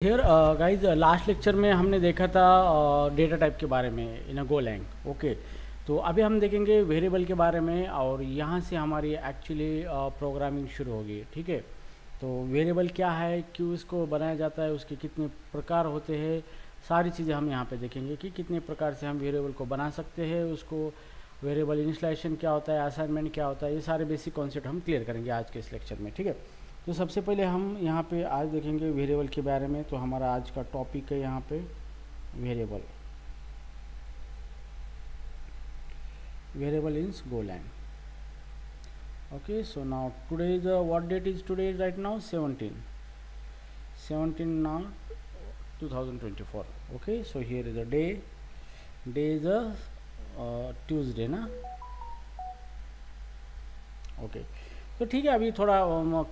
Here guys last lecture में हमने देखा था डेटा टाइप के बारे में इन अ गोलैंग। ओके, तो अभी हम देखेंगे वेरिएबल के बारे में और यहाँ से हमारी एक्चुअली प्रोग्रामिंग शुरू होगी। ठीक है, तो वेरिएबल क्या है, क्यों इसको बनाया जाता है, उसके कितने प्रकार होते हैं, सारी चीज़ें हम यहाँ पे देखेंगे कि कितने प्रकार से हम वेरिएबल को बना सकते हैं, उसको वेरिएबल इनिशियलाइजेशन क्या होता है, असाइनमेंट क्या होता है, ये सारे बेसिक कॉन्सेप्ट हम क्लियर करेंगे आज के इस लेक्चर में। ठीक है, तो सबसे पहले हम यहाँ पे आज देखेंगे वेरिएबल के बारे में। तो हमारा आज का टॉपिक है यहाँ पे variable, variable in Golang. Okay, so now today is what date is today right now 17 now 2024. Okay, so here is a day is a Tuesday ना। ओके, तो ठीक है, अभी थोड़ा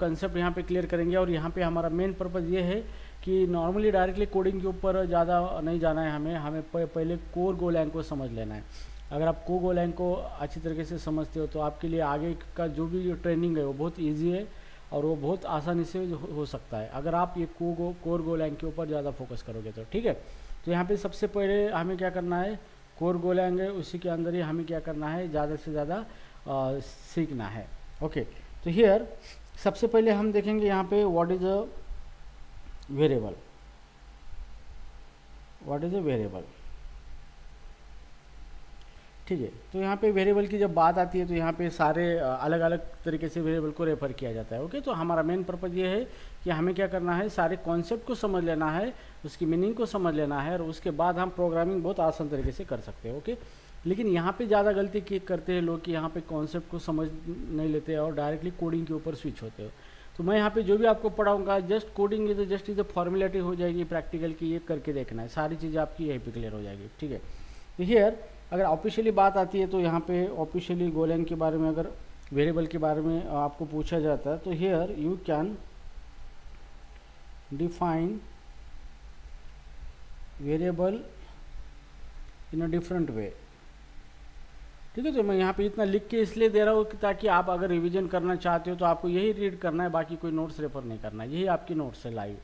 कंसेप्ट यहाँ पे क्लियर करेंगे और यहाँ पे हमारा मेन पर्पज़ ये है कि नॉर्मली डायरेक्टली कोडिंग के ऊपर ज़्यादा नहीं जाना है, हमें पहले कोर गोलैंग को समझ लेना है। अगर आप कोर गोलैंग को अच्छी तरीके से समझते हो तो आपके लिए आगे का जो भी ट्रेनिंग है वो बहुत ईजी है और वो बहुत आसानी से हो सकता है अगर आप ये कोर गोलैंग के ऊपर ज़्यादा फोकस करोगे तो। ठीक है, तो यहाँ पे सबसे पहले हमें क्या करना है, कोर गोलैंग है उसी के अंदर ही हमें क्या करना है, ज़्यादा से ज़्यादा सीखना है। ओके, तो हियर सबसे पहले हम देखेंगे यहाँ पे what is a variable. What is a variable, ठीक है। तो यहाँ पे वेरिएबल की जब बात आती है तो यहाँ पे सारे अलग अलग तरीके से वेरिएबल को रेफर किया जाता है। ओके, तो हमारा मेन पर्पज़ ये है कि हमें क्या करना है, सारे कॉन्सेप्ट को समझ लेना है, उसकी मीनिंग को समझ लेना है और उसके बाद हम प्रोग्रामिंग बहुत आसान तरीके से कर सकते हैं। ओके, लेकिन यहाँ पे ज़्यादा गलती करते हैं लोग कि यहाँ पे कॉन्सेप्ट को समझ नहीं लेते और डायरेक्टली कोडिंग के ऊपर स्विच होते हो। तो मैं यहाँ पे जो भी आपको पढ़ाऊँगा just coding is a formality हो जाएगी, प्रैक्टिकल की ये करके देखना है, सारी चीज़ें आपकी यहीं पे क्लियर हो जाएगी। ठीक है, तो हियर अगर ऑफिशियली बात आती है तो यहाँ पे ऑफिशियली गोलैंग के बारे में अगर वेरिएबल के बारे में आपको पूछा जाता है तो here you can define variable in a different way. ठीक है, तो मैं यहाँ पे इतना लिख के इसलिए दे रहा हूँ कि ताकि आप अगर रिवीजन करना चाहते हो तो आपको यही रीड करना है, बाकी कोई नोट्स रेफर नहीं करना है, यही आपकी नोट्स है लाइव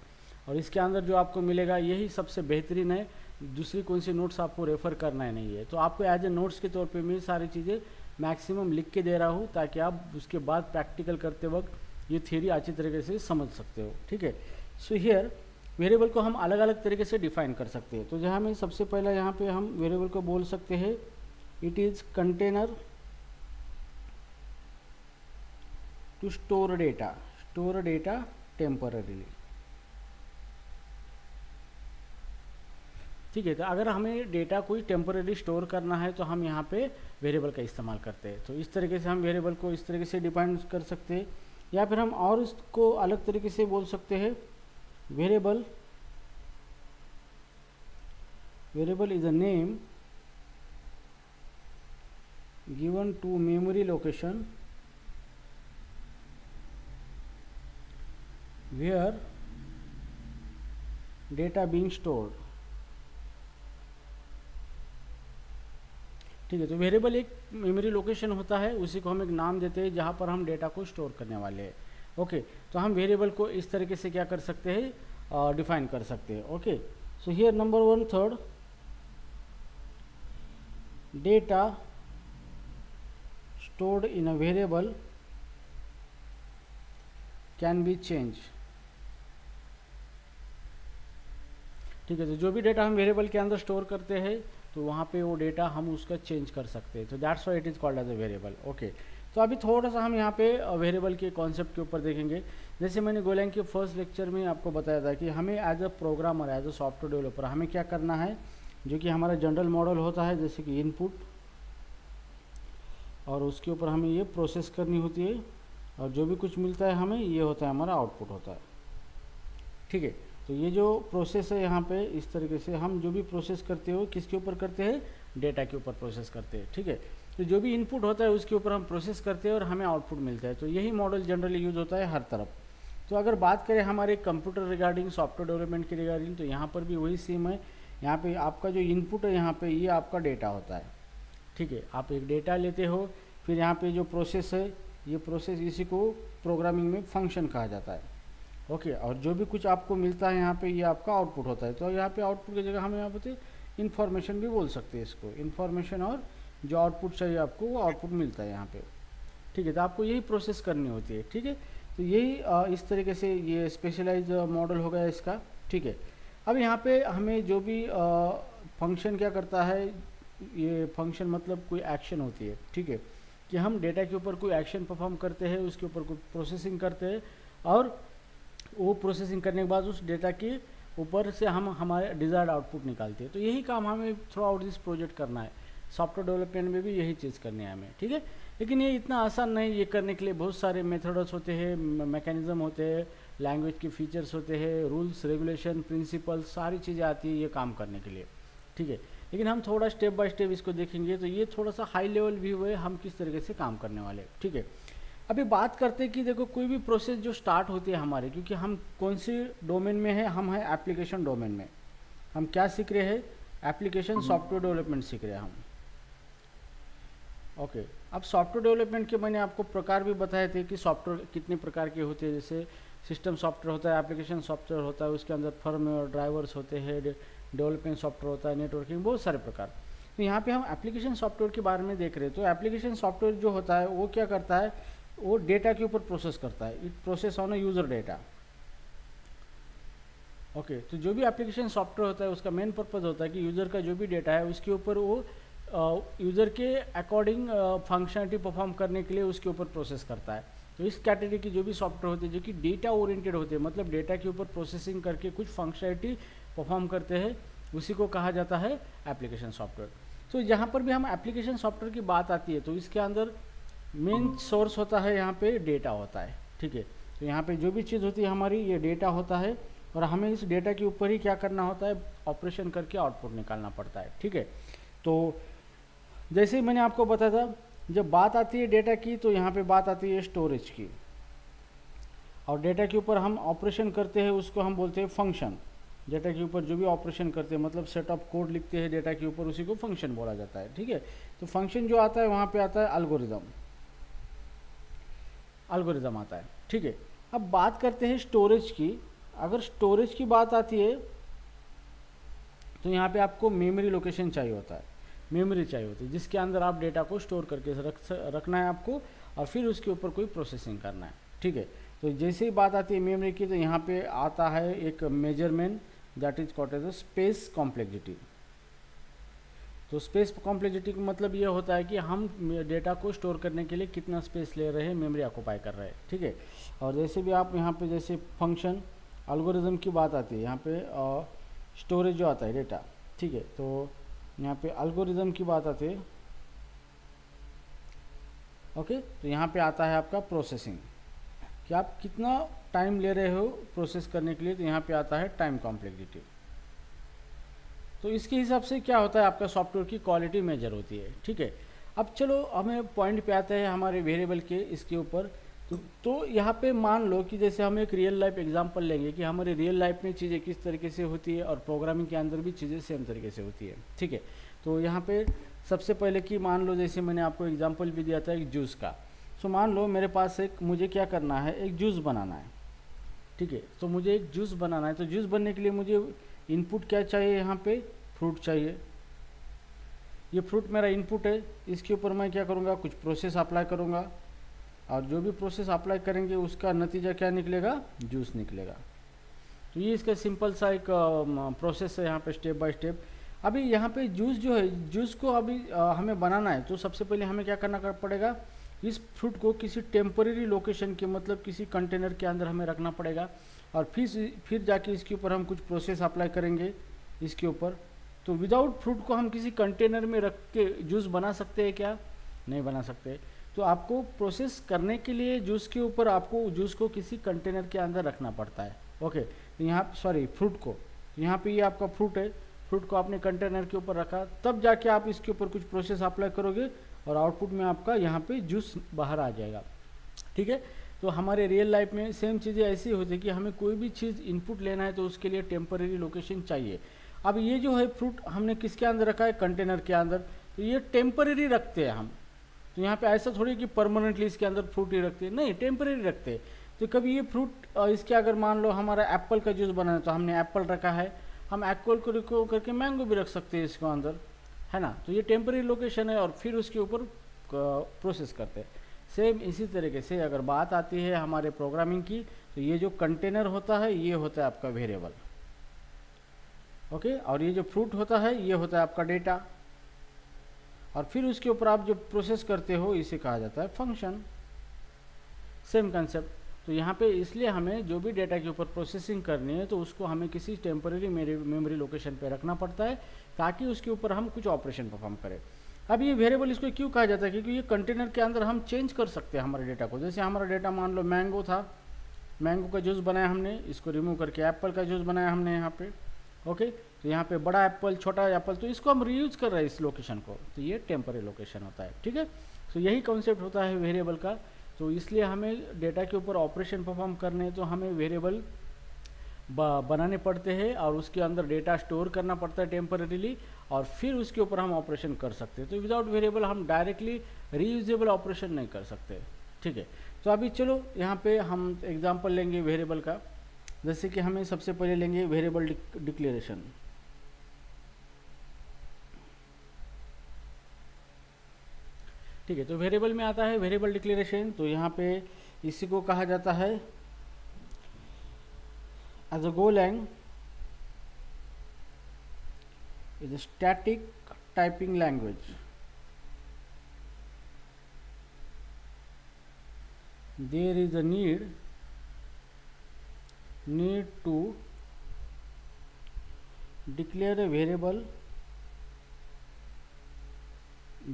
और इसके अंदर जो आपको मिलेगा यही सबसे बेहतरीन है, दूसरी कौन सी नोट्स आपको रेफ़र करना है नहीं है। तो आपको एज ए नोट्स के तौर पे मैं सारी चीज़ें मैक्सिमम लिख के दे रहा हूँ ताकि आप उसके बाद प्रैक्टिकल करते वक्त ये थियरी अच्छी तरीके से समझ सकते हो। ठीक है, सो हियर वेरिएबल को हम अलग अलग तरीके से डिफाइन कर सकते हैं। तो जहाँ में सबसे पहला यहाँ पे हम वेरिएबल को बोल सकते हैं it is container to store data temporarily. ठीक है, तो अगर हमें डेटा कोई टेम्पररी स्टोर करना है तो हम यहाँ पे वेरिएबल का इस्तेमाल करते हैं। तो इस तरीके से हम वेरिएबल को इस तरीके से डिफाइन कर सकते हैं, या फिर हम और इसको अलग तरीके से बोल सकते हैं variable is a name given to memory location where data being stored. ठीक है, तो वेरिएबल एक मेमोरी लोकेशन होता है, उसी को हम एक नाम देते हैं जहाँ पर हम डेटा को स्टोर करने वाले हैं। ओके, तो हम वेरिएबल को इस तरीके से क्या कर सकते हैं, डिफाइन कर सकते हैं। Okay, so here number 1 third data stored in a variable can be change. ठीक है, तो जो भी डेटा हम वेरिएबल के अंदर स्टोर करते हैं तो वहाँ पे वो डेटा हम उसका चेंज कर सकते हैं, तो that's why it is called as a variable. Okay, तो अभी थोड़ा सा हम यहाँ पे वेरिएबल के कॉन्सेप्ट के ऊपर देखेंगे। जैसे मैंने गोलैंग के फर्स्ट लेक्चर में आपको बताया था कि हमें as a programmer, as a software developer हमें क्या करना है, जो कि हमारा जनरल मॉडल होता है जैसे कि इनपुट, और उसके ऊपर हमें ये प्रोसेस करनी होती है और जो भी कुछ मिलता है हमें ये होता है हमारा आउटपुट होता है। ठीक है, तो ये जो प्रोसेस है यहाँ पे इस तरीके से हम जो भी प्रोसेस करते हो किसके ऊपर करते हैं, डेटा के ऊपर प्रोसेस करते हैं। ठीक है, तो जो भी इनपुट होता है उसके ऊपर हम प्रोसेस करते हैं और हमें आउटपुट मिलता है। तो यही मॉडल जनरली यूज होता है हर तरफ। तो अगर बात करें हमारे कंप्यूटर रिगार्डिंग, सॉफ्टवेयर डेवलपमेंट के रिगार्डिंग, तो यहाँ पर भी वही सेम है। यहाँ पे आपका जो इनपुट है यहाँ पे ये आपका डेटा होता है। ठीक है, आप एक डेटा लेते हो, फिर यहाँ पे जो प्रोसेस है ये प्रोसेस, इसी को प्रोग्रामिंग में फंक्शन कहा जाता है। ओके, और जो भी कुछ आपको मिलता है यहाँ पे ये आपका आउटपुट होता है। तो यहाँ पे आउटपुट की जगह हम यहाँ पे इन्फॉर्मेशन भी बोल सकते हैं इसको, इन्फॉर्मेशन, और जो आउटपुट चाहिए आपको वो आउटपुट मिलता है यहाँ पे। ठीक है, तो आपको यही प्रोसेस करनी होती है। ठीक है, तो यही इस तरीके से ये स्पेशलाइज मॉडल हो गया इसका। ठीक है, अब यहाँ पे हमें जो भी फंक्शन क्या करता है, ये फंक्शन मतलब कोई एक्शन होती है। ठीक है, कि हम डेटा के ऊपर कोई एक्शन परफॉर्म करते हैं, उसके ऊपर कोई प्रोसेसिंग करते हैं, और वो प्रोसेसिंग करने के बाद उस डेटा के ऊपर से हम हमारे डिज़ायर्ड आउटपुट निकालते हैं। तो यही काम हमें थ्रू आउट दिस प्रोजेक्ट करना है। सॉफ्टवेयर डेवलपमेंट में भी यही चीज़ करनी है हमें। ठीक है, लेकिन ये इतना आसान नहीं। ये करने के लिए बहुत सारे मेथड्स होते हैं, मैकेनिज्म होते हैं, लैंग्वेज के फीचर्स होते हैं, रूल्स रेगुलेशन प्रिंसिपल, सारी चीज़ें आती है ये काम करने के लिए। ठीक है, लेकिन हम थोड़ा स्टेप बाय स्टेप इसको देखेंगे। तो ये थोड़ा सा हाई लेवल व्यू है, हम किस तरीके से काम करने वाले। ठीक है, अभी बात करते हैं कि देखो कोई भी प्रोसेस जो स्टार्ट होती है हमारे, क्योंकि हम कौन सी डोमेन में है, हम हैं एप्लीकेशन डोमेन में। हम क्या सीख रहे हैं, एप्लीकेशन सॉफ्टवेयर डेवलपमेंट सीख रहे हैं हम। ओके, अब सॉफ्टवेयर डेवलपमेंट के मैंने आपको प्रकार भी बताए थे कि सॉफ्टवेयर कितने प्रकार के होते हैं। जैसे सिस्टम सॉफ्टवेयर होता है, एप्लीकेशन सॉफ्टवेयर होता है, उसके अंदर फर्मवेयर ड्राइवर्स होते हैं, डेवलपमेंट सॉफ्टवेयर होता है, नेटवर्किंग, बहुत सारे प्रकार। तो यहाँ पे हम एप्लीकेशन सॉफ्टवेयर के बारे में देख रहे हैं। तो एप्लीकेशन सॉफ्टवेयर जो होता है वो क्या करता है, वो डेटा के ऊपर प्रोसेस करता है। It process on a user data. Okay, तो जो भी एप्लीकेशन सॉफ्टवेयर होता है उसका मेन पर्पज़ होता है कि यूज़र का जो भी डेटा है उसके ऊपर वो यूज़र के अकॉर्डिंग फंक्शनलिटी परफॉर्म करने के लिए उसके ऊपर प्रोसेस करता है। तो इस कैटेगरी की जो भी सॉफ्टवेयर होते हैं जो कि डेटा ओरिएंटेड होते हैं, मतलब डेटा के ऊपर प्रोसेसिंग करके कुछ फंक्शनलिटी परफॉर्म करते हैं, उसी को कहा जाता है एप्लीकेशन सॉफ्टवेयर। तो यहाँ पर भी हम एप्लीकेशन सॉफ्टवेयर की बात आती है तो इसके अंदर मेन सोर्स होता है, यहाँ पे डेटा होता है। ठीक है, तो यहाँ पे जो भी चीज़ होती है हमारी ये डेटा होता है, और हमें इस डेटा के ऊपर ही क्या करना होता है, ऑपरेशन करके आउटपुट निकालना पड़ता है। ठीक है, तो जैसे ही मैंने आपको बताया था, जब बात आती है डेटा की तो यहाँ पे बात आती है स्टोरेज की, और डेटा के ऊपर हम ऑपरेशन करते हैं उसको हम बोलते हैं फंक्शन। डेटा के ऊपर जो भी ऑपरेशन करते हैं, मतलब सेट ऑफ कोड लिखते हैं डेटा के ऊपर, उसी को फंक्शन बोला जाता है। ठीक है, तो फंक्शन जो आता है वहाँ पे आता है एल्गोरिदम आता है। ठीक है, अब बात करते हैं स्टोरेज की। अगर स्टोरेज की बात आती है तो यहाँ पे आपको मेमोरी लोकेशन चाहिए होता है, मेमोरी चाहिए होती है जिसके अंदर आप डेटा को स्टोर करके रखना है आपको, और फिर उसके ऊपर कोई प्रोसेसिंग करना है। ठीक है, तो जैसे ही बात आती है मेमोरी की तो यहाँ पे आता है एक measurement, that is called as space complexity. तो स्पेस कॉम्प्लेक्सिटी का मतलब ये होता है कि हम डेटा को स्टोर करने के लिए कितना स्पेस ले रहे हैं, मेमोरी ऑक्यूपाई कर रहे हैं। ठीक है, और जैसे भी आप यहाँ पे जैसे फंक्शन एल्गोरिदम की बात आती है, यहाँ पे स्टोरेज जो आता है डेटा। ठीक है, तो यहाँ पे एल्गोरिदम की बात आती है। ओके, तो यहाँ पे आता है आपका प्रोसेसिंग, कि आप कितना टाइम ले रहे हो प्रोसेस करने के लिए, तो यहाँ पे आता है टाइम कॉम्प्लेक्सिटी। तो इसके हिसाब से क्या होता है, आपका सॉफ्टवेयर की क्वालिटी मेजर होती है। ठीक है, अब चलो हमें पॉइंट पे आते हैं हमारे वेरिएबल के इसके ऊपर। तो यहाँ पे मान लो कि जैसे हम एक रियल लाइफ एग्जांपल लेंगे कि हमारे रियल लाइफ में चीज़ें किस तरीके से होती है, और प्रोग्रामिंग के अंदर भी चीज़ें सेम तरीके से होती है। ठीक है, तो यहाँ पे सबसे पहले कि मान लो जैसे मैंने आपको एग्जाम्पल भी दिया था एक जूस का। सो मान लो मेरे पास मुझे क्या करना है, एक जूस बनाना है। ठीक है, तो मुझे एक जूस बनाना है, तो जूस बनने के लिए मुझे इनपुट क्या चाहिए, यहाँ पे फ्रूट चाहिए। ये फ्रूट मेरा इनपुट है, इसके ऊपर मैं क्या करूँगा, कुछ प्रोसेस अप्लाई करूँगा, और जो भी प्रोसेस अप्लाई करेंगे उसका नतीजा क्या निकलेगा, जूस निकलेगा। तो ये इसका सिंपल सा एक प्रोसेस है यहाँ पे, स्टेप बाय स्टेप। अभी यहाँ पे जूस जो है, जूस को अभी हमें बनाना है, तो सबसे पहले हमें क्या करना पड़ेगा, इस फ्रूट को किसी टेम्परेरी लोकेशन के, मतलब किसी कंटेनर के अंदर हमें रखना पड़ेगा, और फिर जाके इसके ऊपर हम कुछ प्रोसेस अप्लाई करेंगे इसके ऊपर। तो विदाउट फ्रूट को हम किसी कंटेनर में रख के जूस बना सकते हैं क्या, नहीं बना सकते। तो आपको प्रोसेस करने के लिए जूस के ऊपर आपको जूस को किसी कंटेनर के अंदर रखना पड़ता है। ओके, तो यहाँ फ्रूट को, यहाँ पे ये आपका फ्रूट है, फ्रूट को आपने कंटेनर के ऊपर रखा, तब जाके आप इसके ऊपर कुछ प्रोसेस अप्लाई करोगे और आउटपुट में आपका यहाँ पे जूस बाहर आ जाएगा। ठीक है, तो हमारे रियल लाइफ में सेम चीज़ें ऐसी होती है कि हमें कोई भी चीज़ इनपुट लेना है तो उसके लिए टेम्परेरी लोकेशन चाहिए। अब ये जो है फ्रूट हमने किसके अंदर रखा है, कंटेनर के अंदर, तो ये टेम्परेरी रखते हैं हम। तो यहाँ पे ऐसा थोड़ी कि परमानेंटली इसके अंदर फ्रूट ही रखते हैं, नहीं, टेम्परेरी रखते हैं। तो कभी ये फ्रूट इसके अगर मान लो हमारा एप्पल का जूस बनाना है तो हमने एप्पल रखा है, हम एप्पल को रिको करके मैंगो भी रख सकते हैं इसके अंदर, है ना। तो ये टेम्पररी लोकेशन है और फिर उसके ऊपर प्रोसेस करते हैं। सेम इसी तरीके से अगर बात आती है हमारे प्रोग्रामिंग की, तो ये जो कंटेनर होता है ये होता है आपका वेरिएबल, ओके। और ये जो फ्रूट होता है ये होता है आपका डेटा, और फिर उसके ऊपर आप जो प्रोसेस करते हो इसे कहा जाता है फंक्शन। Same concept. तो यहाँ पे इसलिए हमें जो भी डेटा के ऊपर प्रोसेसिंग करनी है तो उसको हमें किसी टेम्पररी मेमोरी लोकेशन पे रखना पड़ता है ताकि उसके ऊपर हम कुछ ऑपरेशन परफॉर्म करें। अब ये वेरिएबल इसको क्यों कहा जाता है, क्योंकि ये कंटेनर के अंदर हम चेंज कर सकते हैं हमारे डेटा को। जैसे हमारा डेटा मान लो मैंगो था, मैंगो का जूस बनाया हमने, इसको रिमूव करके एप्पल का जूस बनाया हमने यहाँ पे, ओके। तो यहाँ पे बड़ा एप्पल, छोटा एप्पल, तो इसको हम रीयूज कर रहे हैं इस लोकेशन को, तो ये टेम्पररी लोकेशन होता है, ठीक है। तो यही कॉन्सेप्ट होता है वेरिएबल का। तो इसलिए हमें डेटा के ऊपर ऑपरेशन परफॉर्म करने तो हमें वेरिएबल बनाने पड़ते हैं और उसके अंदर डेटा स्टोर करना पड़ता है टेम्पररीली, और फिर उसके ऊपर हम ऑपरेशन कर सकते हैं। तो विदाउट वेरिएबल हम डायरेक्टली रीयूजेबल ऑपरेशन नहीं कर सकते, ठीक है। तो अभी चलो यहाँ पे हम एग्जांपल लेंगे वेरिएबल का। जैसे कि हमें सबसे पहले लेंगे वेरिएबल डिक्लेरेशन। ठीक है, तो वेरिएबल में आता है वेरिएबल डिक्लेरेशन। तो यहाँ पे इसी को कहा जाता है as a Golang is a static typing language. There is a need to declare a variable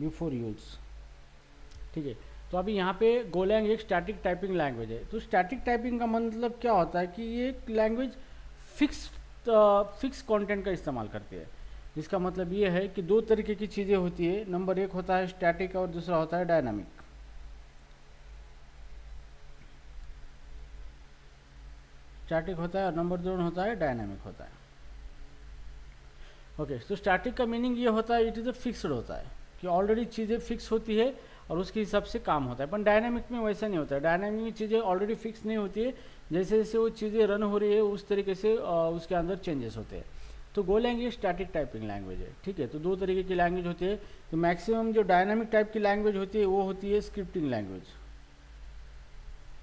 before use। ठीक है, तो अभी यहाँ पे गोलैंग एक स्टैटिक टाइपिंग लैंग्वेज है। तो स्टैटिक टाइपिंग का मतलब क्या होता है कि ये एक लैंग्वेज फिक्स कंटेंट का इस्तेमाल करती है। इसका मतलब ये है कि दो तरीके की चीज़ें होती है, नंबर एक होता है स्टैटिक और दूसरा होता है डायनामिक। स्टैटिक होता है और नंबर दो होता है डायनामिक होता है, ओके। तो स्टैटिक का मीनिंग ये होता है इट इज़ अ फिक्स्ड होता है कि ऑलरेडी चीज़ें फिक्स होती है और उसके हिसाब से काम होता है। पर डायनामिक में वैसा नहीं होता है। डायनामिक में चीज़ें ऑलरेडी फिक्स नहीं होती है, जैसे जैसे वो चीज़ें रन हो रही है उस तरीके से उसके अंदर चेंजेस होते हैं। तो गोलैंग ये स्टैटिक टाइपिंग लैंग्वेज है, ठीक है। तो दो तरीके की लैंग्वेज होती है। तो मैक्सिमम जो डायनामिक टाइप की लैंग्वेज होती है वो होती है स्क्रिप्टिंग लैंग्वेज।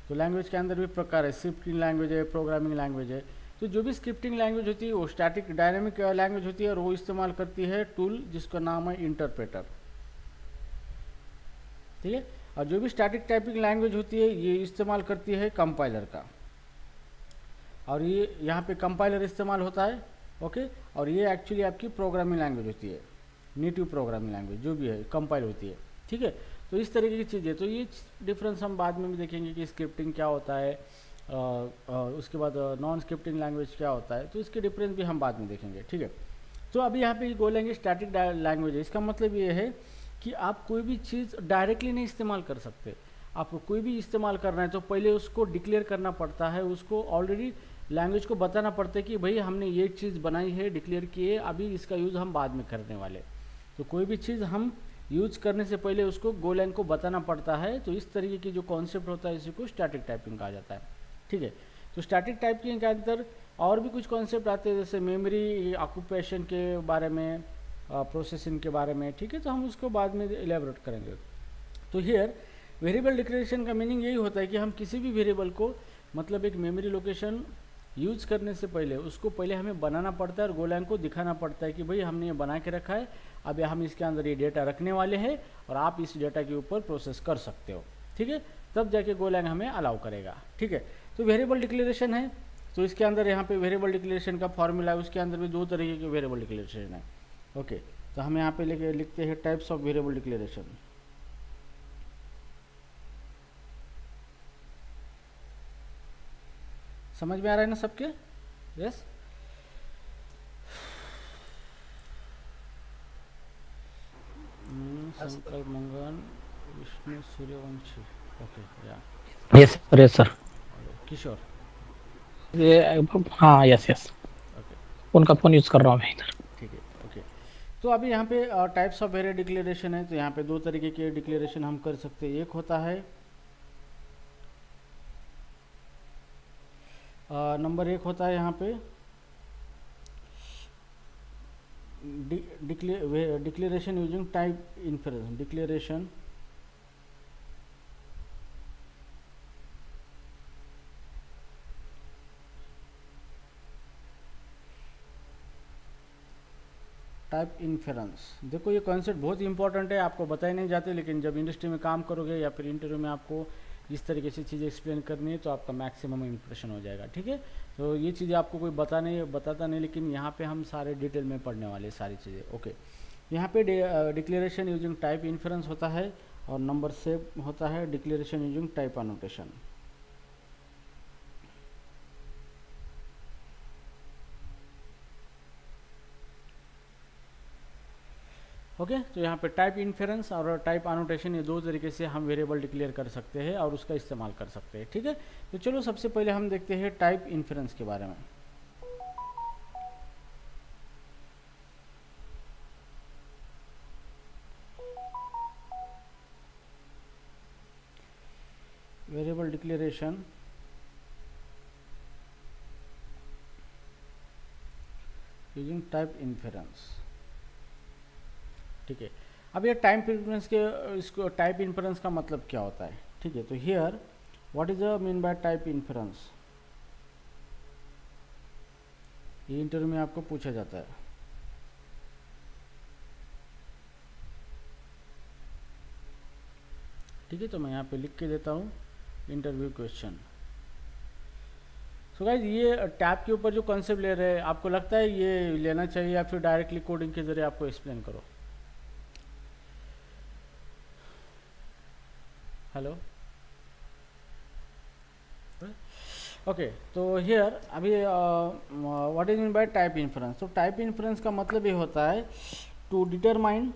तो लैंग्वेज के अंदर भी प्रकार है, स्क्रिप्टिंग लैंग्वेज है, प्रोग्रामिंग लैंग्वेज है। तो जो भी स्क्रिप्टिंग लैंग्वेज होती है वो स्टैटिक डायनामिक लैंग्वेज होती है और वो इस्तेमाल करती है टूल जिसका नाम है इंटरप्रेटर, ठीक है। और जो भी स्टैटिक टाइपिंग लैंग्वेज होती है ये इस्तेमाल करती है कंपाइलर का, और ये यहाँ पे कंपाइलर इस्तेमाल होता है, ओके। और ये एक्चुअली आपकी प्रोग्रामिंग लैंग्वेज होती है, नेटिव प्रोग्रामिंग लैंग्वेज जो भी है कंपाइल होती है, ठीक है। तो इस तरीके की चीज़ें, तो ये डिफरेंस हम बाद में भी देखेंगे कि स्क्रिप्टिंग क्या होता है, उसके बाद नॉन स्क्रिप्टिंग लैंग्वेज क्या होता है, तो इसके डिफरेंस भी हम बाद में देखेंगे, ठीक है। तो अभी यहाँ पे बोलेंगे स्टैटिक लैंग्वेज है। इसका मतलब ये है कि आप कोई भी चीज़ डायरेक्टली नहीं इस्तेमाल कर सकते। आपको कोई भी इस्तेमाल करना है तो पहले उसको डिक्लेयर करना पड़ता है, उसको ऑलरेडी लैंग्वेज को बताना पड़ता है कि भाई हमने ये चीज़ बनाई है, डिक्लेयर किए, अभी इसका यूज़ हम बाद में करने वाले। तो कोई भी चीज़ हम यूज करने से पहले उसको गोलैंग को बताना पड़ता है। तो इस तरीके की जो कॉन्सेप्ट होता है इसी को स्टैटिक टाइपिंग कहा जाता है, ठीक है। तो स्टैटिक टाइपिंग के अंदर और भी कुछ कॉन्सेप्ट आते हैं, जैसे मेमोरी ऑक्यूपेशन के बारे में, प्रोसेसिंग के बारे में, ठीक है। तो हम उसको बाद में एलेबोरेट करेंगे। तो हियर वेरिएबल डिक्लेरेशन का मीनिंग यही होता है कि हम किसी भी वेरिएबल को, मतलब एक मेमोरी लोकेशन यूज करने से पहले उसको पहले हमें बनाना पड़ता है और गोलैंग को दिखाना पड़ता है कि भाई हमने ये बना के रखा है, अब हम इसके अंदर ये डेटा रखने वाले हैं और आप इस डेटा के ऊपर प्रोसेस कर सकते हो, ठीक है। तब जाके गोलैंग हमें अलाउ करेगा, ठीक है। तो वेरिएबल डिक्लेरेशन है, तो इसके अंदर यहाँ पे वेरिएबल डिक्लेरेशन का फॉर्मूला है, उसके अंदर भी दो तरीके के वेरिएबल डिक्लेरेशन है, ओके। तो हम यहाँ पे लिखते हैं टाइप्स ऑफ वेरिएबल डिक्लेरेशन। समझ में आ रहा है ना सबके? यस। शंकर मंगन, विष्णु सूर्यवंशी, ओके या यस सर, यस सर। किशोर, ये हाँ यस यस, ओके, उनका फ़ोन यूज़ कर रहा हूँ मैं इधर। ठीक है, ओके। तो अभी यहाँ पे टाइप्स ऑफ वेरिएबल डिक्लेरेशन है। तो यहाँ पे दो तरीके के डिक्लेरेशन हम कर सकते हैं। एक होता है नंबर एक होता है यहाँ पे declaration using type inference. Declaration type inference. देखो ये कॉन्सेप्ट बहुत इंपॉर्टेंट है, आपको बताए नहीं जाते, लेकिन जब इंडस्ट्री में काम करोगे या फिर इंटरव्यू में आपको इस तरीके से चीज़ें एक्सप्लेन करनी है तो आपका मैक्सिमम इंप्रेशन हो जाएगा। ठीक है, तो ये चीज़ें आपको कोई बताता नहीं, लेकिन यहाँ पे हम सारे डिटेल में पढ़ने वाले सारी चीज़ें। ओके, यहाँ पे डिक्लेरेशन यूजिंग टाइप इन्फरेंस होता है, और नंबर से होता है declaration using type annotation. Okay, तो यहाँ पे टाइप इन्फेरेंस और टाइप एनोटेशन, ये दो तरीके से हम वेरिएबल डिक्लेयर कर सकते हैं और उसका इस्तेमाल कर सकते हैं। ठीक है, तो चलो सबसे पहले हम देखते हैं टाइप इन्फेरेंस के बारे में। Variable declaration using type inference. ठीक है, अब ये टाइप इन्फरेंस के इसको टाइप इन्फरेंस का मतलब क्या होता है। ठीक है, तो here what is the mean by type inference, ये इंटरव्यू में आपको पूछा जाता है। ठीक है, तो मैं यहाँ पे लिख के देता हूँ इंटरव्यू क्वेश्चन। सो गाइज, ये टैब के ऊपर जो कॉन्सेप्ट ले रहे हैं, आपको लगता है ये लेना चाहिए या फिर डायरेक्टली कोडिंग के जरिए आपको एक्सप्लेन करो। हेलो, ओके, तो हियर अभी what is mean by type inference. तो टाइप इन्फरेंस का मतलब ये होता है to determine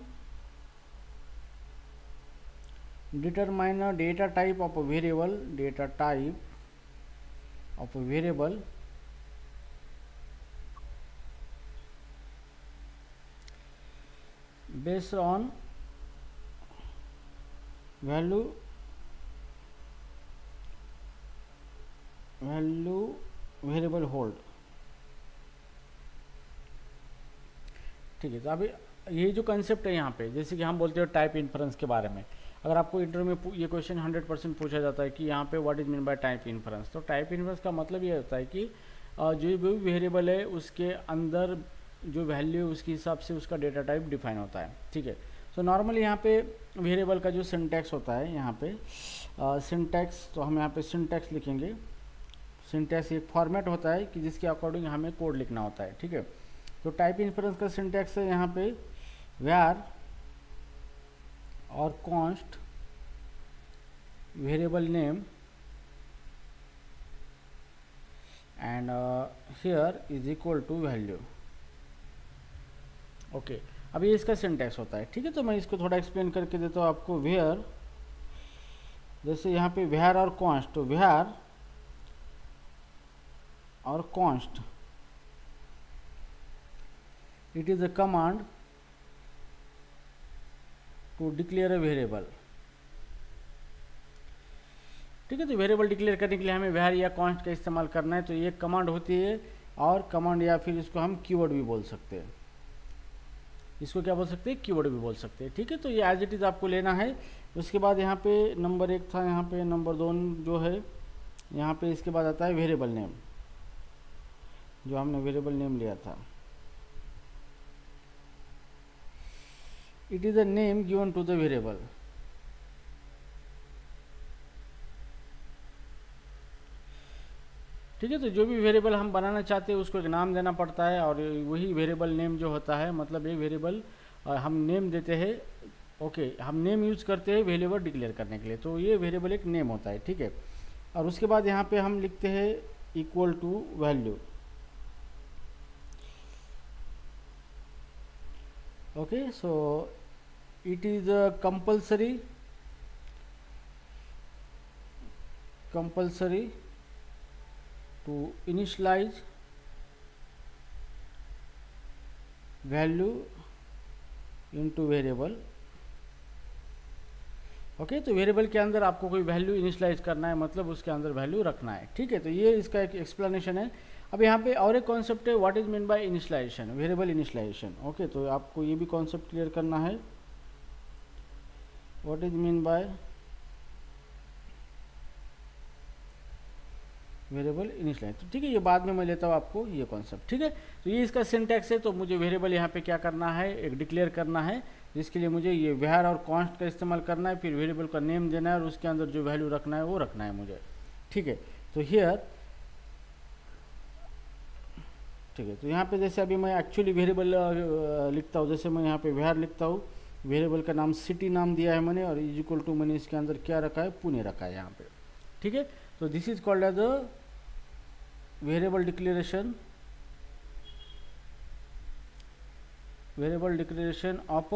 a data type of a variable, data type of a variable based on value variable hold। ठीक है, तो अभी ये जो कंसेप्ट है यहाँ पे, जैसे कि हम बोलते हैं टाइप इन्फरेंस के बारे में, अगर आपको इंटरव्यू में ये क्वेश्चन 100% पूछा जाता है कि यहाँ पे what is mean by type inference, तो टाइप इन्फरेंस का मतलब ये होता है कि जो भी वेरिएबल है उसके अंदर जो वैल्यू उसके हिसाब से उसका डेटा टाइप डिफाइन होता है। ठीक है, सो नॉर्मली यहाँ पे वेरिएबल का जो सिंटैक्स होता है, यहाँ पे सिंटैक्स, तो हम यहाँ पे सिंटैक्स लिखेंगे। सिंटैक्स एक फॉर्मेट होता है कि जिसके अकॉर्डिंग हमें कोड लिखना होता है। ठीक है, तो टाइप इन्फरेंस का सिंटैक्स है यहाँ पे where और const variable name and here is equal to value। Okay, अब ये इसका सिंटैक्स होता है। ठीक है, तो मैं इसको थोड़ा एक्सप्लेन करके देता हूँ आपको। वेयर, जैसे यहाँ पे वेयर और कॉन्स्ट, तो वेयर और const it is a command to declare a variable. ठीक है, तो वेरिएबल डिक्लेयर करने के लिए हमें वेर या कॉन्स्ट का इस्तेमाल करना है, तो ये कमांड होती है, और कमांड या फिर इसको हम कीवर्ड भी बोल सकते हैं। इसको क्या बोल सकते हैं, कीवर्ड भी बोल सकते हैं। ठीक है, तो ये एज इट इज़ आपको लेना है। उसके बाद यहाँ पे नंबर एक था, यहाँ पे नंबर दो जो है, यहाँ पे इसके बाद आता है वेरिएबल नेम, जो हमने वेरिएबल नेम लिया था। It is a name given to the variable. ठीक है, तो जो भी वेरिएबल हम बनाना चाहते हैं उसको एक नाम देना पड़ता है, और वही वेरिएबल नेम जो होता है, मतलब ये वेरिएबल हम नेम देते हैं। ओके, हम नेम यूज करते हैं वेरिएबल डिक्लेयर करने के लिए, तो ये वेरिएबल एक नेम होता है। ठीक है, और उसके बाद यहाँ पे हम लिखते हैं equal to value. Okay, so it is compulsory to initialize value into variable okay, तो वेरिएबल के अंदर आपको कोई वैल्यू इनिशियलाइज करना है, मतलब उसके अंदर वैल्यू रखना है, ठीक है। तो ये इसका एक एक्सप्लेनेशन है। अब यहाँ पे और एक कॉन्सेप्ट है, what is mean by initialization, variable initialization. Okay, तो आपको ये भी कॉन्सेप्ट क्लियर करना है, what is mean by variable initialize. तो ठीक है, ये बाद में मैं लेता हूँ आपको ये कॉन्सेप्ट, ठीक है। तो ये इसका सिंटैक्स है। तो मुझे वेरिएबल यहाँ पे क्या करना है, एक डिक्लेयर करना है, जिसके लिए मुझे ये var और कॉन्स्ट का इस्तेमाल करना है, फिर वेरिएबल का नेम देना है और उसके अंदर जो वैल्यू रखना है वो रखना है मुझे, ठीक है। तो हियर, ठीक है, तो यहाँ पे जैसे अभी मैं एक्चुअली वेरिएबल लिखता हूँ, जैसे मैं यहाँ पे var लिखता हूँ, वेरिएबल का नाम सिटी नाम दिया है मैंने, और इज इक्वल टू मैंने इसके अंदर क्या रखा है, पुणे रखा है यहाँ पे, ठीक है। तो this is called as a variable declaration, variable declaration of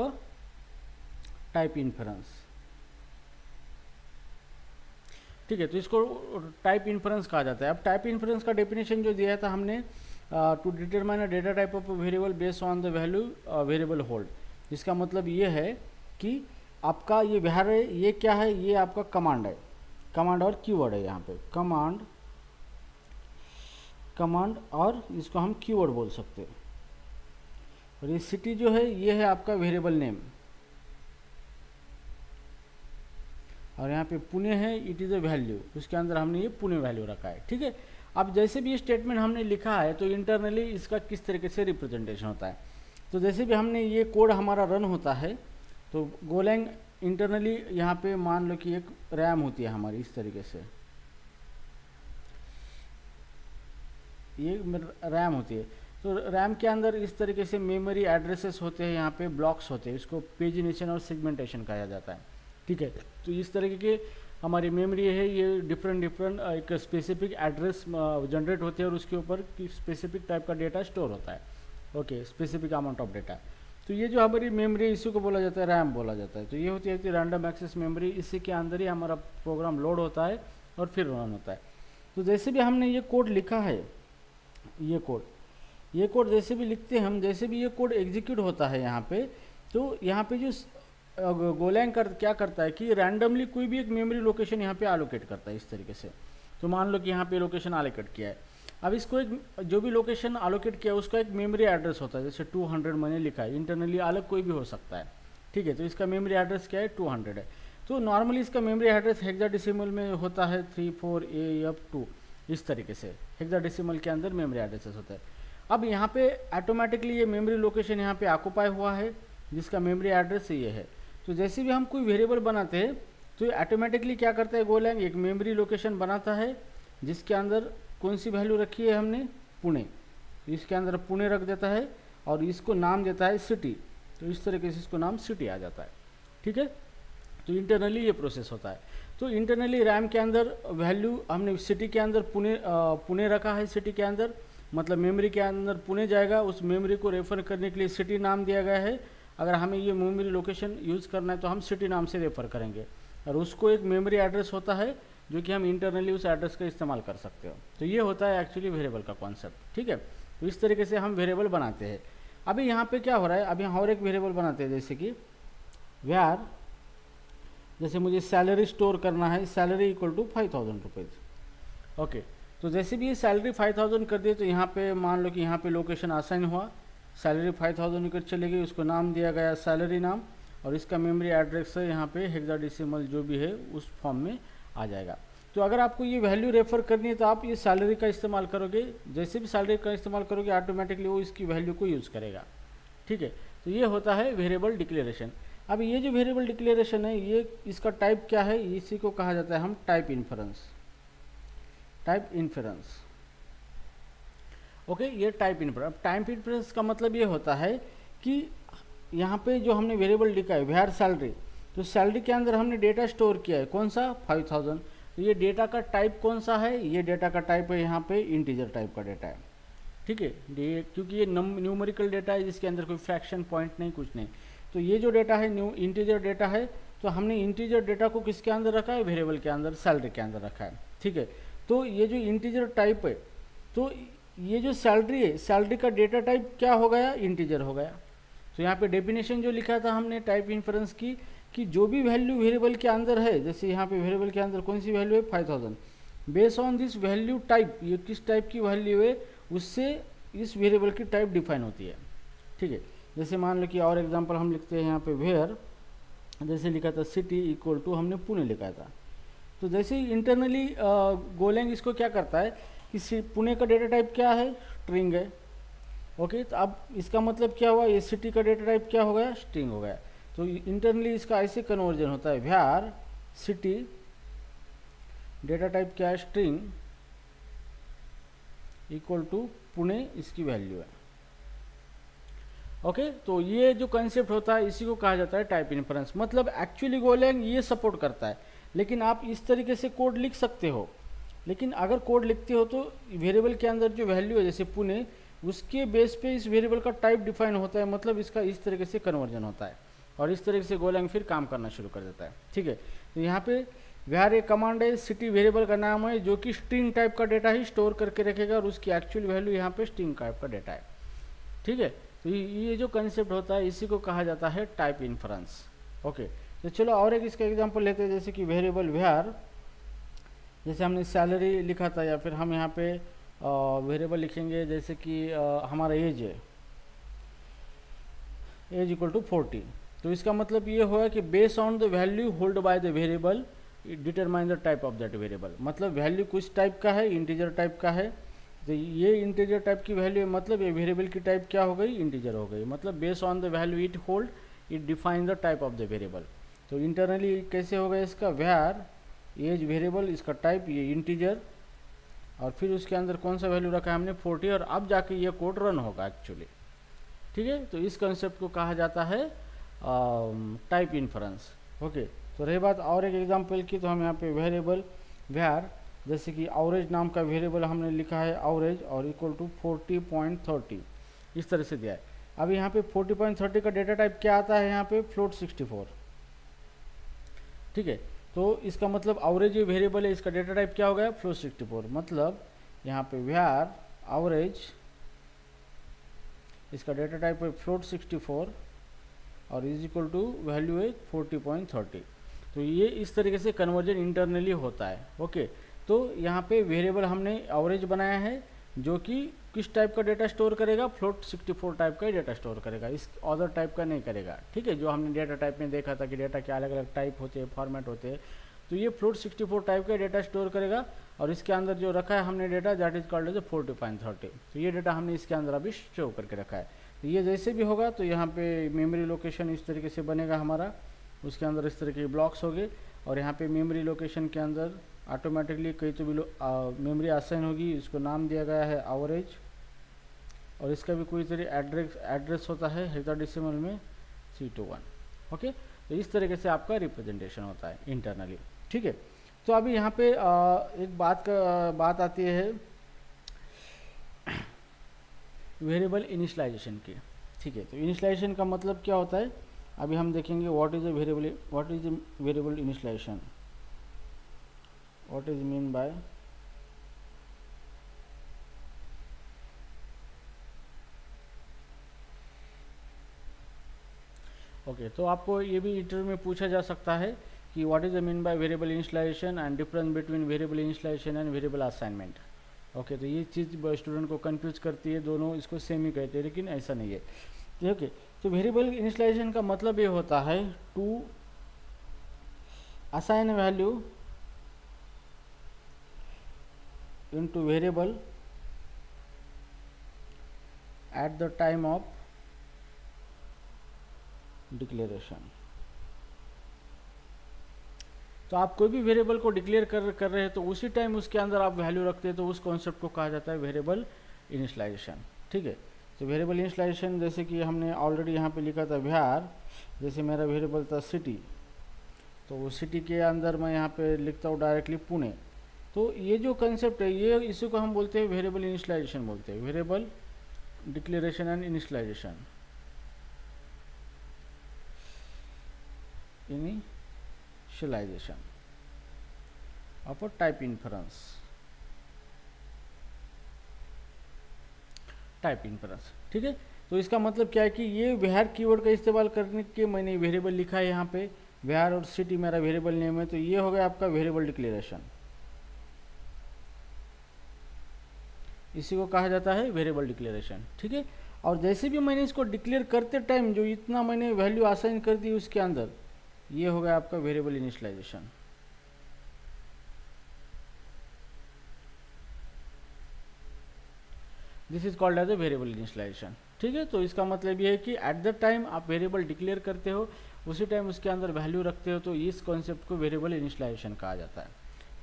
type inference, ठीक है। तो इसको टाइप इन्फरेंस कहा जाता है। अब टाइप इन्फरेंस का डेफिनेशन जो दिया था हमने, to determine a data type of variable based on the value variable hold. इसका मतलब ये है कि आपका ये var है, ये क्या है, ये आपका कमांड है, कमांड और कीवर्ड है, यहाँ पे कमांड, कमांड और इसको हम कीवर्ड बोल सकते हैं। और ये सिटी जो है ये है आपका वेरिएबल नेम, और यहाँ पे पुणे है, इट इज़ अ वैल्यू, उसके अंदर हमने ये पुणे वैल्यू रखा है, ठीक है। अब जैसे भी ये स्टेटमेंट हमने लिखा है, तो इंटरनली इसका किस तरीके से रिप्रेजेंटेशन होता है। तो जैसे भी हमने ये कोड हमारा रन होता है, तो गोलैंग इंटरनली यहाँ पे मान लो कि एक रैम होती है हमारी, इस तरीके से ये रैम होती है। तो रैम के अंदर इस तरीके से मेमोरी एड्रेसेस होते हैं, यहाँ पे ब्लॉक्स होते हैं, इसको पेजिनेशन और सेगमेंटेशन कहा जाता है, ठीक है। तो इस तरीके के हमारी मेमोरी है, ये डिफरेंट एक स्पेसिफिक एड्रेस जनरेट होते हैं और उसके ऊपर स्पेसिफिक टाइप का डेटा स्टोर होता है, okay, specific amount of data. तो ये जो हमारी मेमोरी, इसी को बोला जाता है रैम बोला जाता है। तो ये होती है रैंडम एक्सेस मेमोरी, इसी के अंदर ही हमारा प्रोग्राम लोड होता है और फिर रन होता है। तो जैसे भी हमने ये कोड लिखा है, ये कोड जैसे भी लिखते हैं हम, जैसे भी ये कोड एग्जीक्यूट होता है यहाँ पे, तो यहाँ पे जो गोलैंग क्या करता है कि रैंडमली कोई भी एक मेमोरी लोकेशन यहाँ पे एलोकेट करता है, इस तरीके से। तो मान लो कि यहाँ पे लोकेशन एलोकेट किया है, अब इसको एक जो भी लोकेशन एलोकेट किया है उसका एक मेमोरी एड्रेस होता है, जैसे 200 मैंने लिखा है, इंटरनली अलग कोई भी हो सकता है, ठीक है। तो इसका मेमोरी एड्रेस क्या है, 200 है। तो नॉर्मली इसका मेमोरी एड्रेस हेक्साडेसिमल में होता है 34A2, इस तरीके से हेक्साडेसिमल के अंदर मेमोरी एड्रेसेस होता है। अब यहाँ पे ऑटोमेटिकली ये मेमोरी लोकेशन यहाँ पे ऑक्युपाई हुआ है, जिसका मेमोरी एड्रेस ये है। तो जैसे भी हम कोई वेरिएबल बनाते हैं, तो ये ऑटोमेटिकली क्या करता है गोलैंग, एक मेमोरी लोकेशन बनाता है, जिसके अंदर कौन सी वैल्यू रखी है हमने, पुणे, इसके अंदर पुणे रख देता है और इसको नाम देता है सिटी। तो इस तरीके से इसको नाम सिटी आ जाता है, ठीक है। तो इंटरनली ये प्रोसेस होता है। तो इंटरनली रैम के अंदर वैल्यू हमने सिटी के अंदर पुणे रखा है, सिटी के अंदर मतलब मेमोरी के अंदर पुणे जाएगा, उस मेमोरी को रेफर करने के लिए सिटी नाम दिया गया है। अगर हमें ये मेमोरी लोकेशन यूज़ करना है तो हम सिटी नाम से रेफर करेंगे, और उसको एक मेमोरी एड्रेस होता है जो कि हम इंटरनली उस एड्रेस का इस्तेमाल कर सकते हो। तो ये होता है एक्चुअली वेरिएबल का कॉन्सेप्ट, ठीक है। तो इस तरीके से हम वेरिएबल बनाते हैं। अभी यहाँ पे क्या हो रहा है, अभी हम और एक वेरिएबल बनाते हैं, जैसे कि var, जैसे मुझे सैलरी स्टोर करना है, salary equal to 5000 rupees, okay. तो जैसे भी ये सैलरी 5000 कर दिए, तो यहाँ पे मान लो कि यहाँ पे लोकेशन असाइन हुआ, सैलरी 5000 निकल चली गई, उसको नाम दिया गया सैलरी नाम, और इसका मेमोरी एड्रेस है यहाँ पे हेक्साडेसिमल जो भी है उस फॉर्म में आ जाएगा। तो अगर आपको ये वैल्यू रेफर करनी है तो आप ये सैलरी का इस्तेमाल करोगे, जैसे भी सैलरी का इस्तेमाल करोगे ऑटोमेटिकली वो इसकी वैल्यू को यूज़ करेगा, ठीक है। तो ये होता है वेरिएबल डिक्लेरेशन। अब ये जो वेरिएबल डिक्लेरेशन है, ये इसका टाइप क्या है, इसी को कहा जाता है हम type inference, type inference, okay. ये टाइप इन्फरेंस। अब टाइप इन्फरेंस का मतलब ये होता है कि यहाँ पे जो हमने वेरिएबल लिखा है var सैलरी, तो सैलरी के अंदर हमने डेटा स्टोर किया है, कौन सा 5000। तो ये डेटा का टाइप कौन सा है, ये डेटा का टाइप है यहाँ पे इंटीजर टाइप का डेटा है, ठीक है। क्योंकि ये न्यूमेरिकल डेटा है, जिसके अंदर कोई फ्रैक्शन पॉइंट नहीं, कुछ नहीं। तो ये जो डेटा है इंटीजर डेटा है, तो हमने इंटीजर डेटा को किसके अंदर रखा है, वेरिएबल के अंदर, सैलरी के अंदर रखा है, ठीक है। तो ये जो इंटीजर टाइप है, तो ये जो सैलरी है, सैलरी का डेटा टाइप क्या हो गया, इंटीजर हो गया। तो यहाँ पे डेफिनेशन जो लिखा था हमने टाइप इन्फरेंस की, कि जो भी वैल्यू वेरिएबल के अंदर है, जैसे यहाँ पे वेरिएबल के अंदर कौन सी वैल्यू है 5000, based on this value type, ये किस टाइप की वैल्यू है उससे इस वेरिएबल की टाइप डिफाइन होती है। ठीक है, जैसे मान लो कि और एग्जांपल हम लिखते हैं यहाँ पे वेयर, जैसे लिखा था सिटी इक्वल टू हमने पुणे लिखा था। तो जैसे ही इंटरनली गोलैंग इसको क्या करता है कि पुणे का डेटा टाइप क्या है, स्ट्रिंग है। ओके, तो अब इसका मतलब क्या हुआ, ये सिटी का डेटा टाइप क्या हो गया, स्ट्रिंग हो गया। तो इंटरनली इसका ऐसे कन्वर्जन होता है, व्यार सिटी डेटा टाइप क्या है, स्ट्रिंग इक्वल टू पुणे इसकी वैल्यू है। ओके, तो ये जो कंसेप्ट होता है इसी को कहा जाता है टाइप इन्फरेंस। मतलब एक्चुअली गोलैंग ये सपोर्ट करता है, लेकिन आप इस तरीके से कोड लिख सकते हो। लेकिन अगर कोड लिखते हो तो वेरिएबल के अंदर जो वैल्यू है जैसे पुणे, उसके बेस पे इस वेरिएबल का टाइप डिफाइन होता है, मतलब इसका इस तरीके से कन्वर्जन होता है और इस तरीके से गोलैंग फिर काम करना शुरू कर देता है। ठीक है, तो यहाँ पे व्हेयर एक कमांड है, सिटी वेरिएबल का नाम है जो कि स्ट्रिंग टाइप का डेटा ही स्टोर करके रखेगा और उसकी एक्चुअल वैल्यू यहाँ पे स्ट्रिंग टाइप का डेटा है। ठीक है, तो ये जो कंसेप्ट होता है इसी को कहा जाता है टाइप इन्फरेंस। ओके, तो चलो और एक इसका एग्जांपल लेते हैं, जैसे कि वेरिएबल व्हेयर, जैसे हमने सैलरी लिखा था, या फिर हम यहाँ पे वेरिएबल लिखेंगे जैसे कि हमारा एज है, एज इक्वल टू 40। तो इसका मतलब ये होगा कि based on the value hold by the variable determine the type of that variable. मतलब वैल्यू कुछ टाइप का है, इंटीजर टाइप का है, तो ये इंटीजर टाइप की वैल्यू है, मतलब ये वेरिएबल की टाइप क्या हो गई, इंटीजर हो गई। मतलब based on the value it hold it define the type of the variable. तो इंटरनली कैसे होगा इसका, व्हेयर एज वेरिएबल, इसका टाइप ये इंटीजर, और फिर उसके अंदर कौन सा वैल्यू रखा है हमने 40, और अब जाके ये कोड रन होगा एक्चुअली। ठीक है, तो इस कंसेप्ट को कहा जाता है टाइप इन्फरेंस। ओके, तो रही बात और एक एग्जांपल की, तो हम यहाँ पे वेरिएबल व्हेयर, जैसे कि एवरेज नाम का वेरिएबल हमने लिखा है एवरेज और इक्वल टू 40.30, इस तरह से दिया है। अब यहाँ पे 40.30 का डेटा टाइप क्या आता है, यहाँ पे फ्लोट 64। ठीक है, तो इसका मतलब एवरेज वेरिएबल है, इसका डेटा टाइप क्या हो गया, फ्लोट 64। मतलब यहाँ पे व्हेयर एवरेज, इसका डेटा टाइप है फ्लोट 64 और इज इक्वल टू वैल्यू है 40.30। तो ये इस तरीके से कन्वर्जन इंटरनली होता है। ओके, तो यहाँ पे वेरिएबल हमने एवरेज बनाया है जो कि किस टाइप का डेटा स्टोर करेगा, फ्लोट 64 टाइप का ही डेटा स्टोर करेगा, इस अदर टाइप का नहीं करेगा। ठीक है, जो हमने डेटा टाइप में देखा था कि डेटा के अलग अलग टाइप होते हैं, फॉर्मेट होते हैं, तो ये फ्लोट 64 टाइप का डेटा स्टोर करेगा और इसके अंदर जो रखा है हमने data that is called as 40.30। तो ये डेटा हमने इसके अंदर अभी स्टोर करके रखा है। तो ये जैसे भी होगा तो यहाँ पे मेमोरी लोकेशन इस तरीके से बनेगा हमारा, उसके अंदर इस तरह के ब्लॉक्स होंगे और यहाँ पे मेमोरी लोकेशन के अंदर ऑटोमेटिकली कहीं तो भी मेमोरी असाइन होगी, इसको नाम दिया गया है एवरेज, और इसका भी कोई तरह एड्रेस होता है हेक्साडेसिमल में C21। ओके, तो इस तरीके से आपका रिप्रेजेंटेशन होता है इंटरनली। ठीक है, तो अभी यहाँ पे एक बात आती है वेरिएबल इनिशियलाइजेशन की। ठीक है, तो इनिशियलाइजेशन का मतलब क्या होता है अभी हम देखेंगे। What is a variable initialization, what is mean by okay, तो आपको ये भी इंटरव्यू में पूछा जा सकता है कि what is the mean by variable initialization and difference between variable initialization and variable assignment. Okay, तो ये चीज़ स्टूडेंट को कंफ्यूज करती है, दोनों इसको सेम ही कहते हैं लेकिन ऐसा नहीं है। ओके, तो वेरिएबल इनिशियलाइजेशन का मतलब ये होता है to assign value into variable at the time of declaration. तो आप कोई भी वेरिएबल को डिक्लेयर कर रहे हैं तो उसी टाइम उसके अंदर आप वैल्यू रखते हैं, तो उस कॉन्सेप्ट को कहा जाता है वेरिएबल इनिशियलाइजेशन। ठीक है, तो वेरिएबल इनिशियलाइजेशन जैसे कि हमने ऑलरेडी यहाँ पे लिखा था व्हेयर, जैसे मेरा वेरिएबल था सिटी, तो वो सिटी के अंदर मैं यहाँ पे लिखता हूँ डायरेक्टली पुणे। तो ये जो कंसेप्ट है ये इसी को हम बोलते हैं वेरिएबल इनिशियलाइजेशन बोलते हैं, variable declaration and initialization, initialization of a type inference, type inference. ठीक है, तो इसका मतलब क्या है कि ये व्हेयर कीवर्ड का इस्तेमाल करने के मैंने वेरिएबल लिखा है यहाँ पे, बिहार और सिटी मेरा वेरिएबल नेम है, तो ये हो गया आपका वेरिएबल डिक्लेरेशन, इसी को कहा जाता है वेरिएबल डिक्लेरेशन। ठीक है, और जैसे भी मैंने इसको डिक्लेयर करते टाइम जो इतना मैंने वैल्यू असाइन कर दी उसके अंदर, ये हो गया आपका variable initialization. This is called as a variable initialization. ठीक है, तो इसका मतलब ये है कि एट द टाइम आप वेरिएबल डिक्लेयर करते हो उसी टाइम उसके अंदर वैल्यू रखते हो, तो इस कॉन्सेप्ट को वेरिएबल इनिशियलाइजेशन कहा जाता है।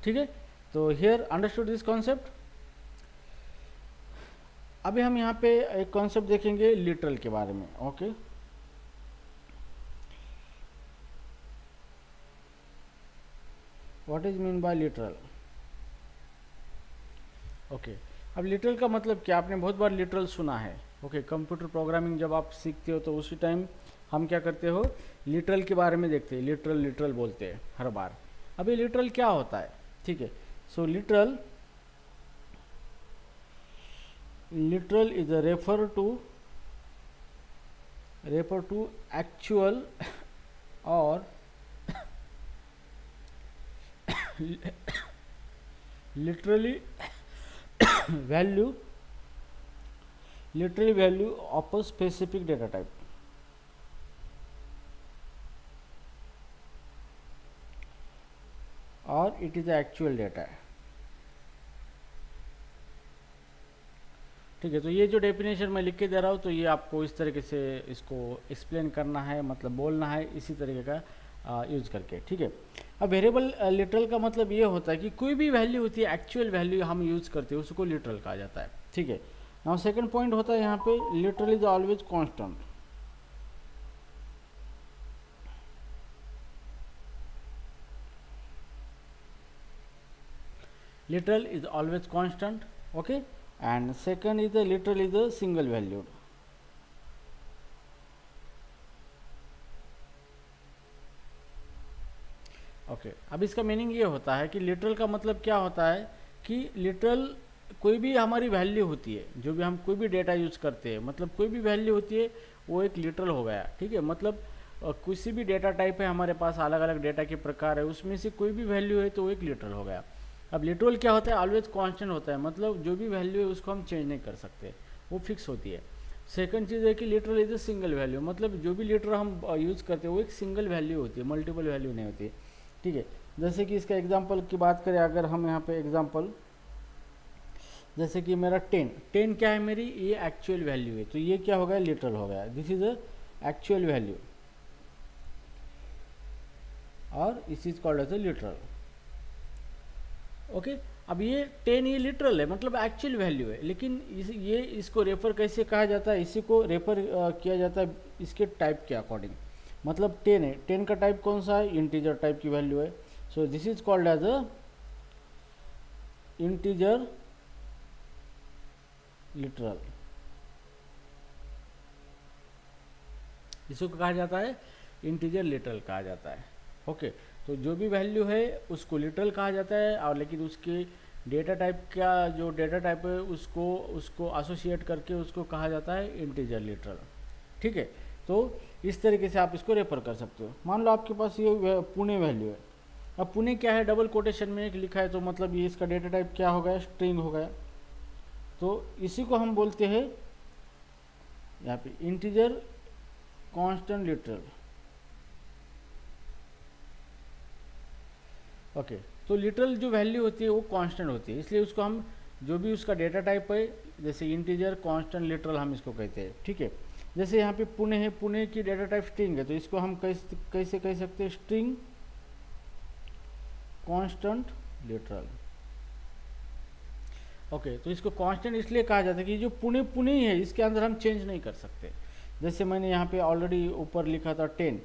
ठीक है, तो हियर अंडरस्टूड दिस कॉन्सेप्ट। अभी हम यहाँ पे एक कॉन्सेप्ट देखेंगे लिटरल के बारे में। Okay, what is mean bye literal. Okay, अब लिटरल का मतलब क्या, आपने बहुत बार लिटरल सुना है। ओके, कंप्यूटर प्रोग्रामिंग जब आप सीखते हो तो उसी टाइम हम क्या करते हो, लिटरल के बारे में देखते हैं, लिटरल लिटरल बोलते हैं हर बार। अभी लिटरल क्या होता है, ठीक है। सो literal is a refer to actual or literally value of a specific data type, or it is the actual data। ठीक है, तो ये जो डेफिनेशन मैं लिख के दे रहा हूँ, तो ये आपको इस तरीके से इसको एक्सप्लेन करना है, मतलब बोलना है इसी तरीके का यूज़ करके। ठीक है, अब वेरिएबल लिटरल का मतलब ये होता है कि कोई भी वैल्यू होती है, एक्चुअल वैल्यू हम यूज़ करते हैं उसको लिटरल कहा जाता है। ठीक है, नाउ सेकंड पॉइंट होता है यहाँ पे, literal is always constant. Literal is always constant, okay, and second is the literal is a single valued। Okay, अब इसका मीनिंग ये होता है कि लिटरल का मतलब क्या होता है कि लिटरल कोई भी हमारी वैल्यू होती है, जो भी हम कोई भी डेटा यूज करते हैं, मतलब कोई भी वैल्यू होती है वो एक लिटरल हो गया। ठीक है, मतलब किसी भी डेटा टाइप है हमारे पास, अलग अलग डेटा के प्रकार है, उसमें से कोई भी वैल्यू है तो वो एक लिटरल हो गया। अब लिटरल क्या होता है, ऑलवेज कांस्टेंट होता है, मतलब जो भी वैल्यू है उसको हम चेंज नहीं कर सकते, वो फिक्स होती है। सेकंड चीज़ है कि literal is a single value, मतलब जो भी लिटरल हम यूज़ करते हैं वो एक सिंगल वैल्यू होती है, मल्टीपल वैल्यू नहीं होती है। ठीक है, जैसे कि इसका एग्जांपल की बात करें, अगर हम यहाँ पे एग्जांपल, जैसे कि मेरा 10 क्या है मेरी, ये एक्चुअल वैल्यू है, तो ये क्या हो गया, लिटरल हो गया, this is a actual value और इस is called as a literal. Okay, अब ये 10 ये लिटरल है, मतलब एक्चुअल वैल्यू है, लेकिन इसको रेफर कैसे कहा जाता है, इसी को रेफर किया जाता है इसके टाइप के अकॉर्डिंग। मतलब 10 है, 10 का टाइप कौन सा है, इंटीजर टाइप की वैल्यू है, so this is called as a integer literal, इसको कहा जाता है इंटीजर लिटरल कहा जाता है। ओके, तो जो भी वैल्यू है उसको लिटरल कहा जाता है, और लेकिन उसके डेटा टाइप का जो डेटा टाइप है उसको एसोसिएट करके उसको कहा जाता है इंटीजर लिटरल। ठीक है, तो इस तरीके से आप इसको रेफर कर सकते हो। मान लो आपके पास ये पुणे वैल्यू है, अब पुणे क्या है, डबल कोटेशन में एक लिखा है, तो मतलब ये इसका डेटा टाइप क्या हो गया, स्ट्रिंग हो गया, तो इसी को हम बोलते हैं यहाँ पे इंटीजर कांस्टेंट लिटरल। ओके, तो लिटरल जो वैल्यू होती है वो कांस्टेंट होती है, इसलिए उसको हम जो भी उसका डेटा टाइप है, जैसे इंटीजर कांस्टेंट लिटरल हम इसको कहते हैं। ठीक है, जैसे यहाँ पे पुणे है, पुणे की डेटा टाइप स्ट्रिंग है, तो इसको हम कैसे कह सकते हैं, स्ट्रिंग कांस्टेंट लिटरल। ओके, तो इसको कांस्टेंट इसलिए कहा जाता है कि जो पुणे पुणे ही है, इसके अंदर हम चेंज नहीं कर सकते। जैसे मैंने यहाँ पे ऑलरेडी ऊपर लिखा था 10,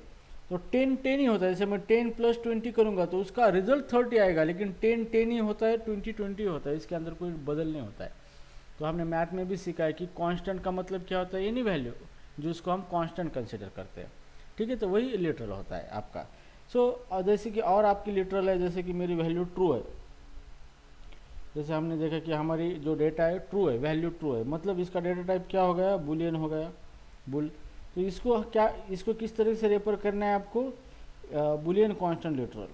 तो 10 ही होता है, जैसे मैं 10 + 20 करूँगा तो उसका रिजल्ट 30 आएगा, लेकिन 10 ही होता है, 20 होता है, इसके अंदर कोई बदल नहीं होता है। तो हमने मैथ में भी सीखा है कि कांस्टेंट का मतलब क्या होता है, एनी वैल्यू जो उसको हम कांस्टेंट कंसिडर करते हैं। ठीक है, तो वही लिटरल होता है आपका। सो जैसे कि और आपकी लिटरल है, जैसे कि मेरी वैल्यू ट्रू है, जैसे हमने देखा कि हमारी जो डेटा है ट्रू है, वैल्यू ट्रू है, मतलब इसका डेटा टाइप क्या हो गया, बुलियन हो गया, बुल। तो इसको किस तरह से रेफर करना है आपको, बुलियन कांस्टेंट लिटरल।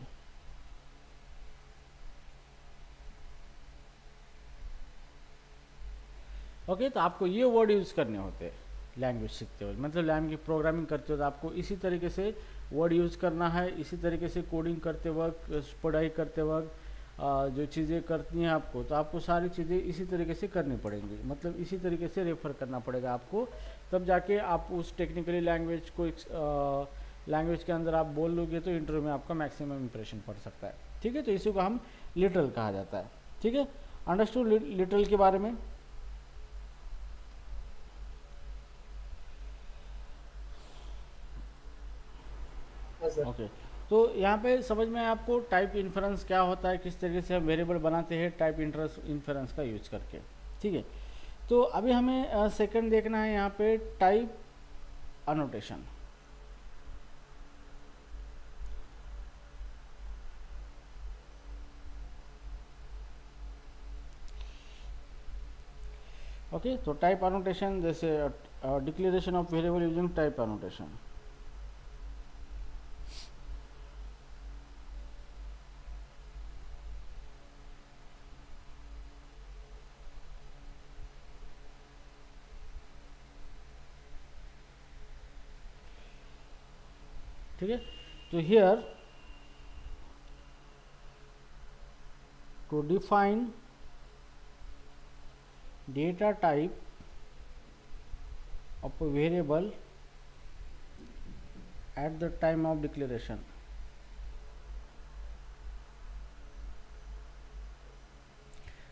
ओके, तो आपको ये वर्ड यूज़ करने होते हैं लैंग्वेज सीखते हुए, मतलब लैंग्वेज की प्रोग्रामिंग करते हो तो आपको इसी तरीके से वर्ड यूज़ करना है, इसी तरीके से कोडिंग करते वक्त, पढ़ाई करते वक्त जो चीज़ें करती हैं आपको, तो आपको सारी चीज़ें इसी तरीके से करनी पड़ेंगी, मतलब इसी तरीके से रेफर करना पड़ेगा आपको, तब जाके आप उस टेक्निकली लैंग्वेज को लैंग्वेज के अंदर आप बोल लोगे तो इंटरव्यू में आपका मैक्सिमम इंप्रेशन पड़ सकता है। ठीक है, तो इसी को हम लिटरल कहा जाता है। ठीक है, अंडरस्टूड लिटरल के बारे में। ओके, तो यहाँ पे समझ में आपको टाइप इन्फरेंस क्या होता है, किस तरीके से हम वेरिएबल बनाते हैं टाइप इन्फरेंस का यूज करके। ठीक है, तो अभी हमें सेकंड देखना है यहाँ पे टाइप अनोटेशन। ओके, तो टाइप अनोटेशन जैसे declaration of variable using type annotation. ठीक है, तो here to define data type of a variable at the time of declaration।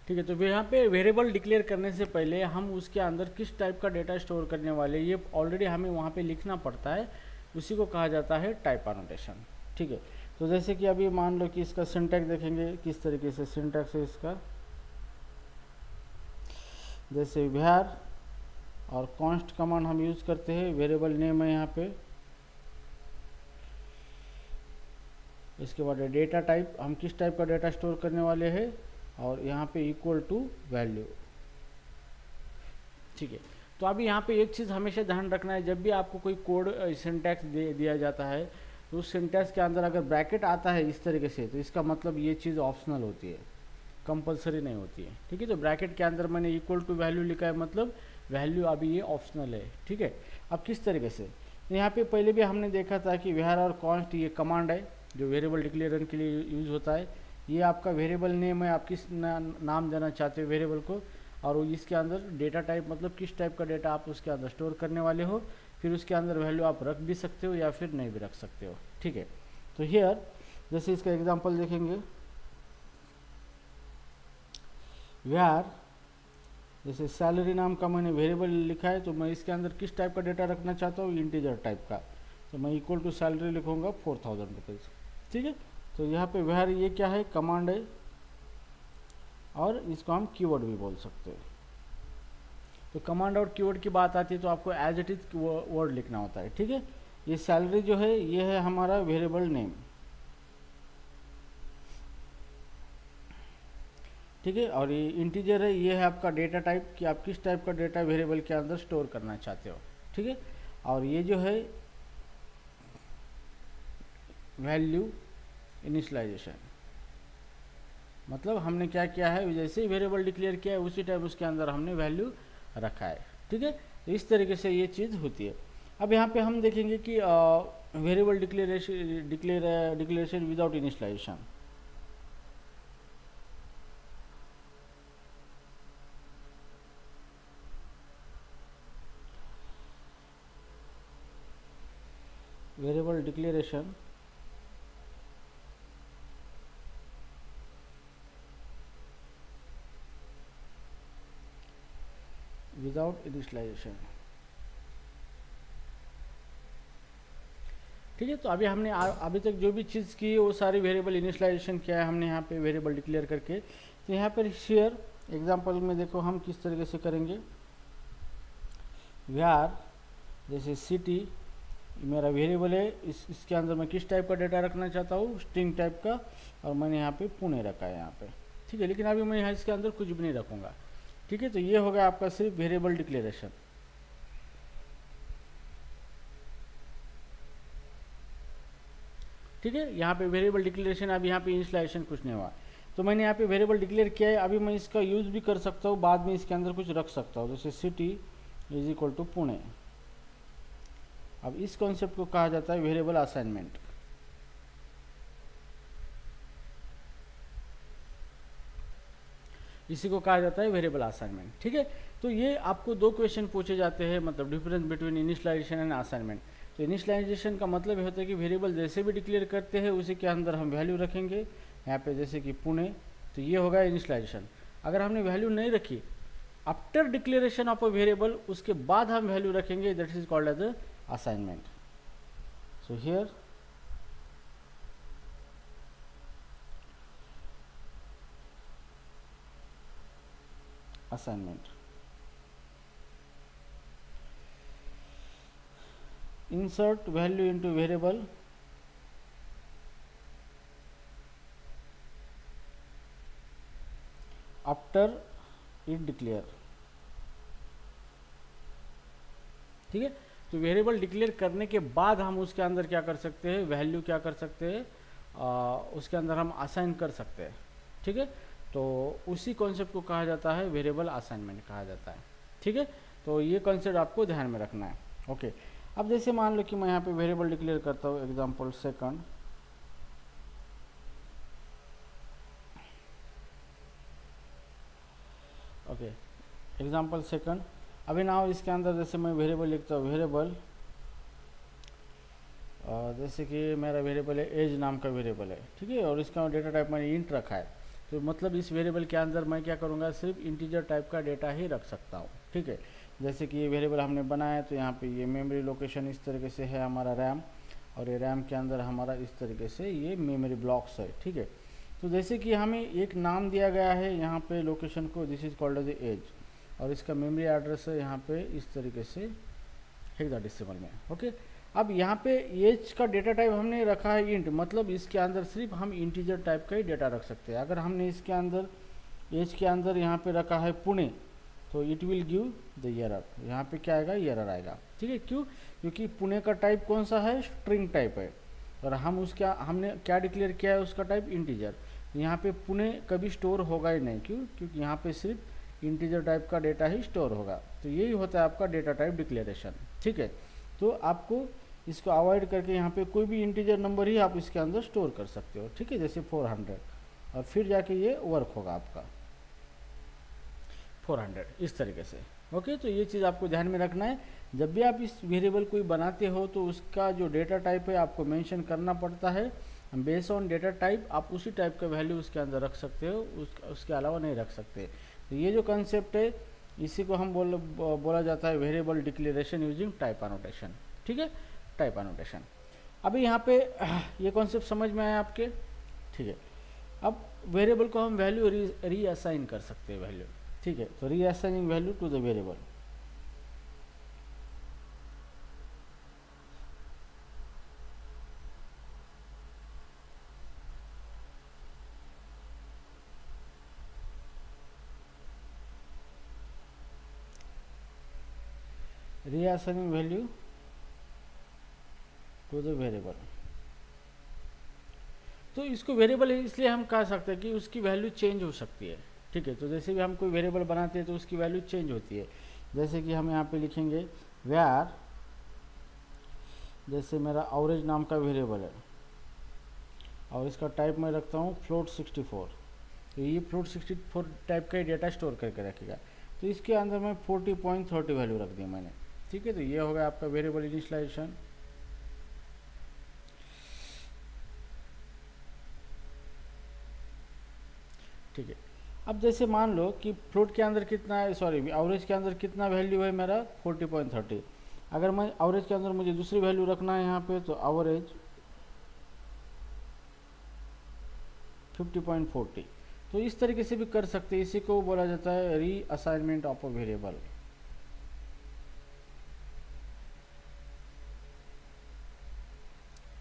ठीक है, तो यहाँ पे वेरिएबल डिक्लेयर करने से पहले हम उसके अंदर किस टाइप का डेटा स्टोर करने वाले ये ऑलरेडी हमें वहाँ पे लिखना पड़ता है, उसी को कहा जाता है टाइप अनोटेशन। ठीक है, तो जैसे कि अभी मान लो कि इसका सिंटैक्स देखेंगे किस तरीके से सिंटैक्स है इसका, जैसे var और const कमांड हम यूज़ करते हैं, वेरिएबल नेम है यहाँ पे, इसके बाद डेटा टाइप, हम किस टाइप का डेटा स्टोर करने वाले हैं, और यहाँ पे इक्वल टू वैल्यू। ठीक है, तो अभी यहाँ पे एक चीज़ हमेशा ध्यान रखना है, जब भी आपको कोई कोड सिंटैक्स दिया जाता है तो उस सिंटैक्स के अंदर अगर ब्रैकेट आता है इस तरीके से, तो इसका मतलब ये चीज़ ऑप्शनल होती है, कंपलसरी नहीं होती है। ठीक है, तो ब्रैकेट के अंदर मैंने इक्वल टू वैल्यू लिखा है, मतलब वैल्यू अभी ये ऑप्शनल है। ठीक है, अब किस तरीके से, यहाँ पे पहले भी हमने देखा था कि var और const ये कमांड है जो वेरिएबल डिक्लेयर के लिए यूज़ होता है, ये आपका वेरिएबल नेम है, आप किस नाम देना चाहते हो वेरिएबल को, और इसके अंदर डेटा टाइप मतलब किस टाइप का डेटा आप उसके अंदर स्टोर करने वाले हो, फिर उसके अंदर वैल्यू आप रख भी सकते हो या फिर नहीं भी रख सकते हो। ठीक है, तो हियर जैसे इसका एग्जाम्पल देखेंगे, var जैसे सैलरी नाम का मैंने वेरिएबल लिखा है, तो मैं इसके अंदर किस टाइप का डेटा रखना चाहता हूँ, इंटीजर टाइप का, तो मैं इक्वल टू सैलरी लिखूँगा 4000 रुपीज़। ठीक है, तो यहाँ पे var ये क्या है, कमांड है, और इसको हम कीवर्ड भी बोल सकते हैं। तो कमांड और कीवर्ड की बात आती है तो आपको एज इट इज वर्ड लिखना होता है। ठीक है, ये सैलरी जो है ये है हमारा वेरिएबल नेम। ठीक है, और ये इंटीजर है, ये है आपका डेटा टाइप कि आप किस टाइप का डेटा वेरिएबल के अंदर स्टोर करना चाहते हो। ठीक है, और ये जो है वैल्यू इनिशियलाइजेशन, मतलब हमने क्या किया है, जैसे ही वेरिएबल डिक्लेयर किया है उसी टाइम उसके अंदर हमने वैल्यू रखा है। ठीक है, तो इस तरीके से ये चीज़ होती है। अब यहाँ पे हम देखेंगे कि variable declaration without initialization. Variable declaration without initialization. ठीक है, तो अभी हमने अभी तक जो भी चीज़ की वो सारी वेरिएबल इनिशियलाइजेशन किया है हमने यहाँ पे वेरिएबल डिक्लेयर करके। तो यहाँ पर शेयर एग्जांपल में देखो हम किस तरीके से करेंगे, var जैसे सिटी मेरा वेरिएबल है, इसके अंदर मैं किस टाइप का डेटा रखना चाहता हूँ, स्ट्रिंग टाइप का, और मैंने यहाँ पे पुणे रखा है यहाँ पे। ठीक है, लेकिन अभी मैं यहाँ इसके अंदर कुछ भी नहीं रखूँगा। ठीक है, तो ये होगा आपका सिर्फ वेरिएबल डिक्लेरेशन। ठीक है। यहाँ पे वेरिएबल डिक्लेरेशन, अब यहाँ पे इनिशियलाइजेशन कुछ नहीं हुआ, तो मैंने यहाँ पे वेरिएबल डिक्लेयर किया है। अभी मैं इसका यूज़ भी कर सकता हूँ, बाद में इसके अंदर कुछ रख सकता हूँ, जैसे city is equal to Pune. अब इस कॉन्सेप्ट को कहा जाता है वेरिएबल असाइनमेंट। इसी को कहा जाता है वेरिएबल असाइनमेंट, ठीक है। तो ये आपको दो क्वेश्चन पूछे जाते हैं, मतलब difference between initialization and assignment. तो इनिशियलाइजेशन का मतलब ये होता है कि वेरिएबल जैसे भी डिक्लेयर करते हैं उसी के अंदर हम वैल्यू रखेंगे। यहाँ पे जैसे कि पुणे, तो ये होगा इनिशियलाइजेशन। अगर हमने वैल्यू नहीं रखी after declaration of a variable, उसके बाद हम वैल्यू रखेंगे, that is called as assignment. So here assignment. Insert value into variable after it declare, ठीक है। तो वेरिएबल डिक्लेयर करने के बाद हम उसके अंदर क्या कर सकते हैं, वैल्यू क्या कर सकते हैं, उसके अंदर हम असाइन कर सकते हैं, ठीक है। तो उसी कॉन्सेप्ट को कहा जाता है वेरिएबल असाइनमेंट कहा जाता है, ठीक है। तो ये कॉन्सेप्ट आपको ध्यान में रखना है, ओके। अब जैसे मान लो कि मैं यहाँ पे वेरिएबल डिक्लेयर करता हूँ, example second, okay, example second. अभी ना इसके अंदर जैसे मैं वेरिएबल लिखता हूँ, वेरिएबल जैसे कि मेरा वेरिएबल है एज नाम का वेरिएबल है, ठीक है, और इसका डेटा टाइप मैंने इंट रखा है। तो मतलब इस वेरिएबल के अंदर मैं क्या करूँगा, सिर्फ इंटीजर टाइप का डेटा ही रख सकता हूँ, ठीक है। जैसे कि ये वेरिएबल हमने बनाया है, तो यहाँ पे ये मेमोरी लोकेशन इस तरीके से है हमारा रैम, और ये रैम के अंदर हमारा इस तरीके से ये मेमोरी ब्लॉक्स है, ठीक है। तो जैसे कि हमें एक नाम दिया गया है यहाँ पे लोकेशन को, this is called as as, और इसका मेमोरी एड्रेस है यहाँ पे इस तरीके से हेक्साडेसिमल में, ओके। अब यहाँ पे एज का डेटा टाइप हमने रखा है इंट, मतलब इसके अंदर सिर्फ हम इंटीजर टाइप का ही डेटा रख सकते हैं। अगर हमने इसके अंदर एज के अंदर यहाँ पे रखा है पुणे, तो it will give the error, यहाँ पे क्या आएगा, एरर आएगा, ठीक है। क्यों, क्योंकि पुणे का टाइप कौन सा है, स्ट्रिंग टाइप है, और हमने क्या डिक्लेयर किया है, उसका टाइप इंटीजर। यहाँ पे पुणे कभी स्टोर होगा ही नहीं, क्यों, क्योंकि यहाँ पे सिर्फ इंटीजर टाइप का डेटा ही स्टोर होगा। तो यही होता है आपका डेटा टाइप डिक्लेरेशन, ठीक है। तो आपको इसको अवॉइड करके यहाँ पे कोई भी इंटीजर नंबर ही आप इसके अंदर स्टोर कर सकते हो, ठीक है, जैसे 400, और फिर जाके ये वर्क होगा आपका 400 इस तरीके से, ओके। तो ये चीज़ आपको ध्यान में रखना है, जब भी आप इस वेरिएबल कोई बनाते हो तो उसका जो डेटा टाइप है आपको मेंशन करना पड़ता है। बेस्ड ऑन डेटा टाइप आप उसी टाइप का वैल्यू उसके अंदर रख सकते हो, उसके अलावा नहीं रख सकते। तो ये जो कंसेप्ट है इसी को हम बोला जाता है variable declaration using type annotation, ठीक है, टाइप एनोटेशन। अभी यहाँ पे ये कॉन्सेप्ट समझ में आया आपके, ठीक है। अब वेरिएबल को हम वैल्यू रीअसाइन कर सकते हैं वैल्यू, ठीक है। तो reassigning value to the variable, reassigning value to the variable. तो इसको वेरिएबल इसलिए हम कह सकते हैं कि उसकी वैल्यू चेंज हो सकती है, ठीक है। तो जैसे भी हम कोई वेरिएबल बनाते हैं तो उसकी वैल्यू चेंज होती है। जैसे कि हम यहाँ पे लिखेंगे व्यार, जैसे मेरा एवरेज नाम का वेरिएबल है और इसका टाइप मैं रखता हूँ फ्लोट 64, तो ये फ्लोट 64 टाइप का ही डेटा स्टोर करके रखेगा। तो इसके अंदर मैं 40.30 वैल्यू रख दी मैंने, ठीक है। तो ये होगा आपका वेरिएबल इनिशियलाइजेशन, ठीक है। अब जैसे मान लो कि फ्लोट के अंदर कितना है, सॉरी एवरेज के अंदर कितना वैल्यू है मेरा 40.30। अगर मैं एवरेज के अंदर मुझे दूसरी वैल्यू रखना है यहाँ पे, तो एवरेज 50.40, तो इस तरीके से भी कर सकते हैं। इसी को बोला जाता है रीअसाइनमेंट ऑफ अ वेरिएबल,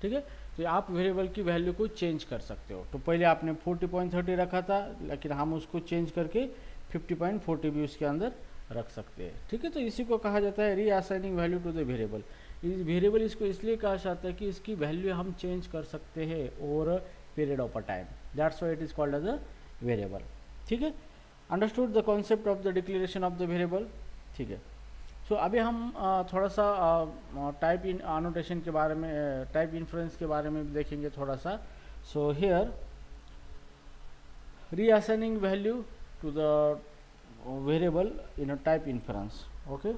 ठीक है। तो आप वेरिएबल की वैल्यू को चेंज कर सकते हो। तो पहले आपने 40.30 रखा था, लेकिन हम उसको चेंज करके 50.40 भी उसके अंदर रख सकते हैं। ठीक है, तो इसी को कहा जाता है रीअसाइनिंग वैल्यू टू द वेरिएबल। इस वेरिएबल इसको इसलिए कहा जाता है कि इसकी वैल्यू हम चेंज कर सकते हैं over period of a time, that's why it is called as a variable. ठीक है, understood the concept of the declaration of the variable. ठीक है, सो अभी हम थोड़ा सा टाइप इन एनोटेशन के बारे में, टाइप इन्फ्रेंस के बारे में देखेंगे थोड़ा सा। So here reassigning value to the variable in a type inference. Okay,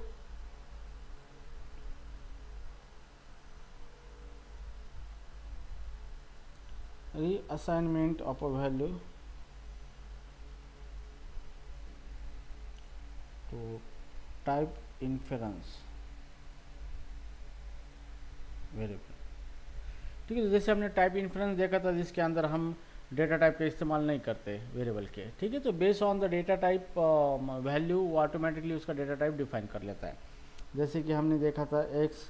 reassignment of a value to type inference variable। ठीक है, तो जैसे हमने टाइप इन्फ्रेंस देखा था जिसके अंदर हम डेटा टाइप का इस्तेमाल नहीं करते वेरिएबल के। ठीक है, तो based on the data type value वो ऑटोमेटिकली उसका डेटा टाइप डिफाइन कर लेता है। जैसे कि हमने देखा था एक्स,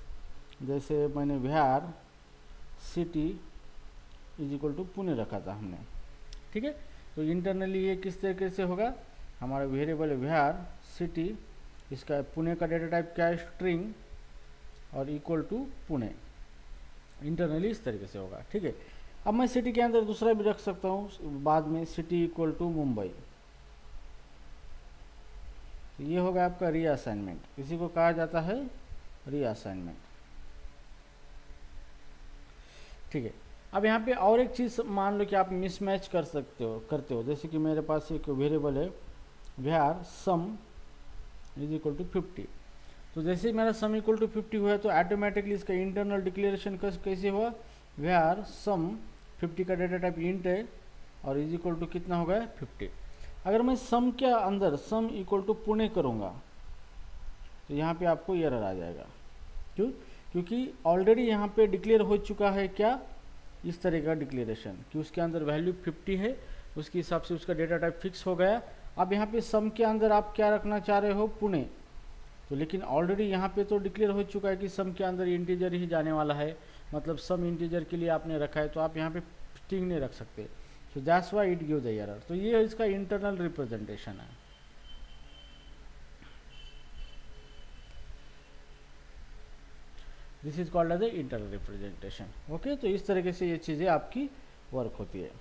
जैसे मैंने var city is equal to Pune रखा था हमने। ठीक है, तो इंटरनली ये किस तरीके से होगा, हमारा वेरिएबल बिहार सिटी, इसका पुणे का डेटा टाइप क्या है, स्ट्रिंग, और इक्वल टू पुणे, इंटरनली इस तरीके से होगा। ठीक है, अब मैं सिटी के अंदर दूसरा भी रख सकता हूँ बाद में, सिटी इक्वल टू मुंबई, तो ये होगा आपका रीअसाइनमेंट, इसी को कहा जाता है रीअसाइनमेंट। ठीक है, अब यहाँ पे और एक चीज़ मान लो कि आप मिसमैच करते हो, जैसे कि मेरे पास एक वेरिएबल है var sum is equal to 50, तो जैसे ही मेरा सम इक्वल टू 50 हुआ है तो ऑटोमेटिकली इसका इंटरनल डिक्लेरेशन कैसे हुआ, बिहार सम 50 का डेटा टाइप इंट है और इज इक्वल टू कितना हो गया 50। अगर मैं सम के अंदर सम इक्वल टू पुणे करूँगा तो यहाँ पे आपको एरर आ जाएगा। क्यों, क्योंकि ऑलरेडी यहाँ पे डिक्लेयर हो चुका है क्या, इस तरह का डिक्लेरेशन कि उसके अंदर वैल्यू 50 है, उसके हिसाब से उसका डेटा टाइप फिक्स हो गया। अब यहाँ पे सम के अंदर आप क्या रखना चाह रहे हो, पुणे, तो लेकिन ऑलरेडी यहाँ पे तो डिक्लेयर हो चुका है कि सम के अंदर इंटीजर ही जाने वाला है, मतलब सम इंटीजर के लिए आपने रखा है, तो आप यहाँ पे स्ट्रिंग नहीं रख सकते, so that's why it gives the error. तो ये इसका इंटरनल रिप्रेजेंटेशन है। This is called as a internal representation. Okay, तो इस तरीके से ये चीज़ें आपकी वर्क होती है।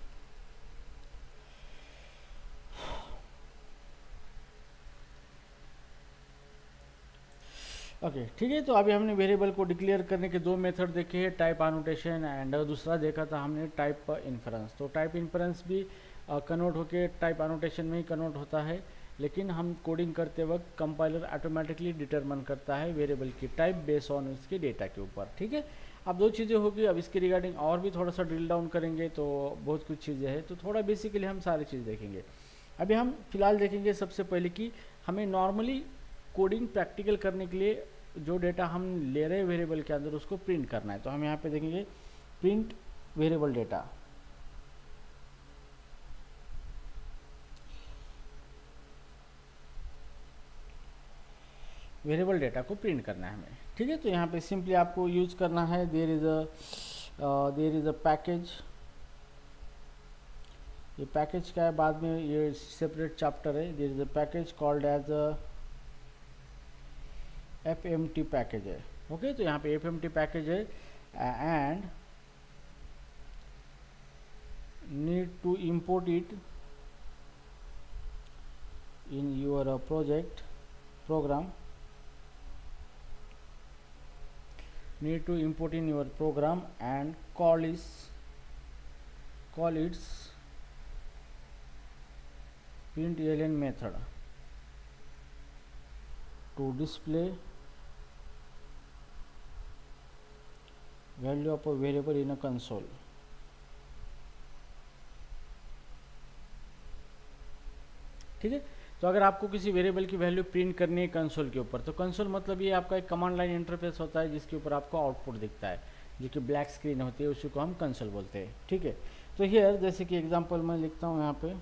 ओके, ठीक है, तो अभी हमने वेरिएबल को डिक्लेयर करने के दो मेथड देखे हैं, टाइप एनोटेशन एंड दूसरा देखा था हमने टाइप इन्फरेंस। तो टाइप इन्फरेंस भी कन्वर्ट होके टाइप एनोटेशन में ही कन्वर्ट होता है, लेकिन हम कोडिंग करते वक्त कंपाइलर ऑटोमेटिकली डिटरमिन करता है वेरिएबल की टाइप बेस्ड ऑन उसके डेटा के ऊपर। ठीक है, अब दो चीज़ें होगी, अब इसके रिगार्डिंग और भी थोड़ा सा ड्रिल डाउन करेंगे तो बहुत कुछ चीज़ें हैं, तो थोड़ा बेसिकली हम सारी चीज़ देखेंगे। अभी हम फिलहाल देखेंगे सबसे पहले कि हमें नॉर्मली कोडिंग प्रैक्टिकल करने के लिए जो डेटा हम ले रहे हैं वेरिएबल के अंदर उसको प्रिंट करना है। तो हम यहाँ पे देखेंगे print variable data. Variable data को प्रिंट करना है हमें। ठीक है, तो यहाँ पे सिंपली आपको यूज करना है देयर इज अ पैकेज। ये पैकेज का है, बाद में ये सेपरेट चैप्टर है। There is a package called as FMT package है। ओके, तो यहाँ पे FMT पैकेज है and need to import it in your program, need to import in your program and call its println method to display value of a variable in a console। ठीक है, तो अगर आपको किसी वेरिएबल की value print करनी है console के ऊपर, तो कंसोल मतलब ये आपका एक कमांड लाइन इंटरफेस होता है जिसके ऊपर आपको आउटपुट दिखता है, जो कि ब्लैक स्क्रीन होती है, उसी को हम कंसोल बोलते हैं। ठीक है, तो हियर जैसे कि एग्जांपल मैं लिखता हूँ यहाँ पे,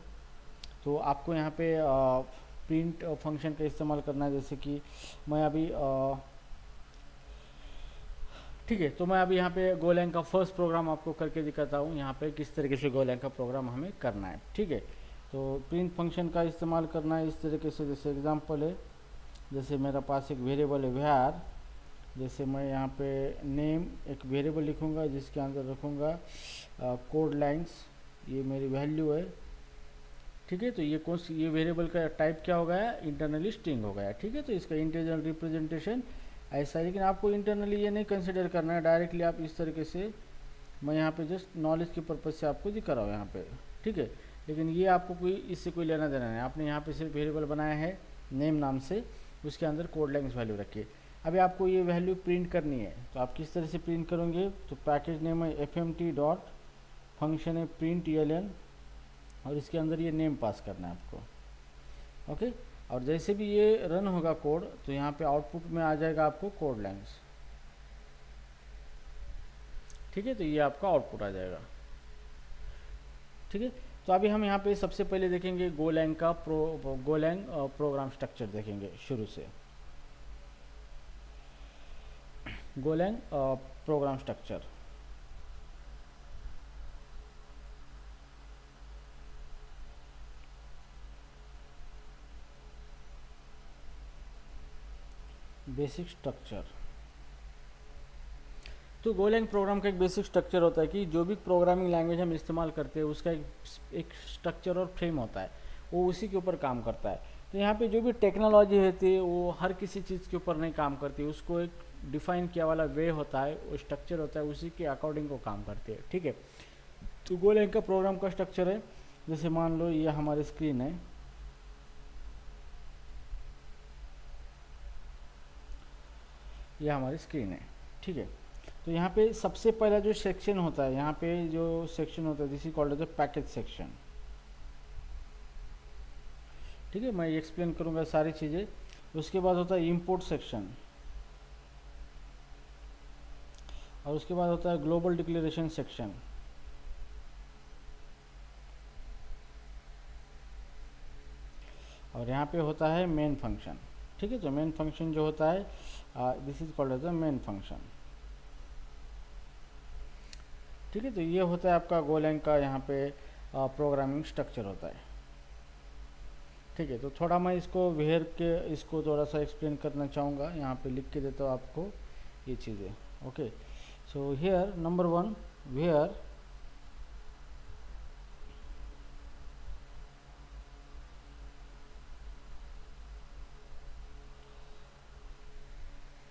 तो आपको यहाँ पे प्रिंट फंक्शन का इस्तेमाल करना है। जैसे कि मैं अभी ठीक है, तो मैं अभी यहाँ पे गोलैंग का फर्स्ट प्रोग्राम आपको करके दिखाता हूँ, यहाँ पे किस तरीके से गोलैंग का प्रोग्राम हमें करना है। ठीक है, तो प्रिंट फंक्शन का इस्तेमाल करना है इस तरीके से, जैसे एग्जांपल है जैसे मेरा पास एक वेरिएबल है var, जैसे मैं यहाँ पे नेम एक वेरिएबल लिखूँगा जिसके अंदर रखूँगा कोड लाइन्स, ये मेरी वैल्यू है, ठीक है। तो ये कौन सी, ये वेरिएबल का टाइप क्या हो गया, इंटरनली स्ट्रिंग हो गया, ठीक है। तो इसका इंटीजर रिप्रेजेंटेशन ऐसा है, लेकिन आपको इंटरनली ये नहीं कंसिडर करना है, डायरेक्टली आप इस तरीके से, मैं यहाँ पे जस्ट नॉलेज के पर्पज़ से आपको दिखा रहा हूँ यहाँ पे, ठीक है। लेकिन ये आपको कोई इससे कोई लेना देना नहीं, आपने यहाँ पे सिर्फ वेरिएबल बनाया है नेम नाम से, उसके अंदर कोड लाइन्स वैल्यू रखिए। अभी आपको ये वैल्यू प्रिंट करनी है, तो आप किस तरह से प्रिंट करोगे, तो पैकेज नेम है fmt डॉट, फंक्शन है प्रिंट eln, और इसके अंदर ये नेम पास करना है आपको, ओके। और जैसे भी ये रन होगा कोड, तो यहाँ पे आउटपुट में आ जाएगा आपको कोड लाइन्स, ठीक है। तो ये आपका आउटपुट आ जाएगा, ठीक है। तो अभी हम यहाँ पे सबसे पहले देखेंगे गोलैंग का गोलैंग प्रोग्राम स्ट्रक्चर देखेंगे शुरू से। Golang program structure, basic structure. तो गोलैंग प्रोग्राम का एक बेसिक स्ट्रक्चर होता है कि जो भी प्रोग्रामिंग लैंग्वेज हम इस्तेमाल करते हैं उसका एक स्ट्रक्चर और फ्रेम होता है, वो उसी के ऊपर काम करता है। तो यहाँ पे जो भी टेक्नोलॉजी होती है वो हर किसी चीज़ के ऊपर नहीं काम करती, उसको एक डिफाइन किया वाला वे होता है, वो स्ट्रक्चर होता है, उसी के अकॉर्डिंग वो काम करते हैं, ठीक है। तो गोलैंग का प्रोग्राम का स्ट्रक्चर है, जैसे मान लो ये हमारी स्क्रीन है, ये हमारी स्क्रीन है, ठीक है। तो यहाँ पे सबसे पहला जो सेक्शन होता है, यहाँ पे जो सेक्शन होता है this is called as package section, ठीक है। मैं एक्सप्लेन करूँगा सारी चीज़ें। उसके बाद होता है इंपोर्ट सेक्शन, और उसके बाद होता है ग्लोबल डिक्लेरेशन सेक्शन, और यहाँ पे होता है मेन फंक्शन, ठीक है। तो मेन फंक्शन जो होता है this is called as the main function, ठीक है। तो ये होता है आपका गोलैंग का यहाँ पे प्रोग्रामिंग स्ट्रक्चर होता है, ठीक है। तो थोड़ा मैं इसको वेयर के इसको थोड़ा सा एक्सप्लेन करना चाहूँगा, यहाँ पे लिख के देता हूँ आपको ये चीज़ें, okay. So here number 1 var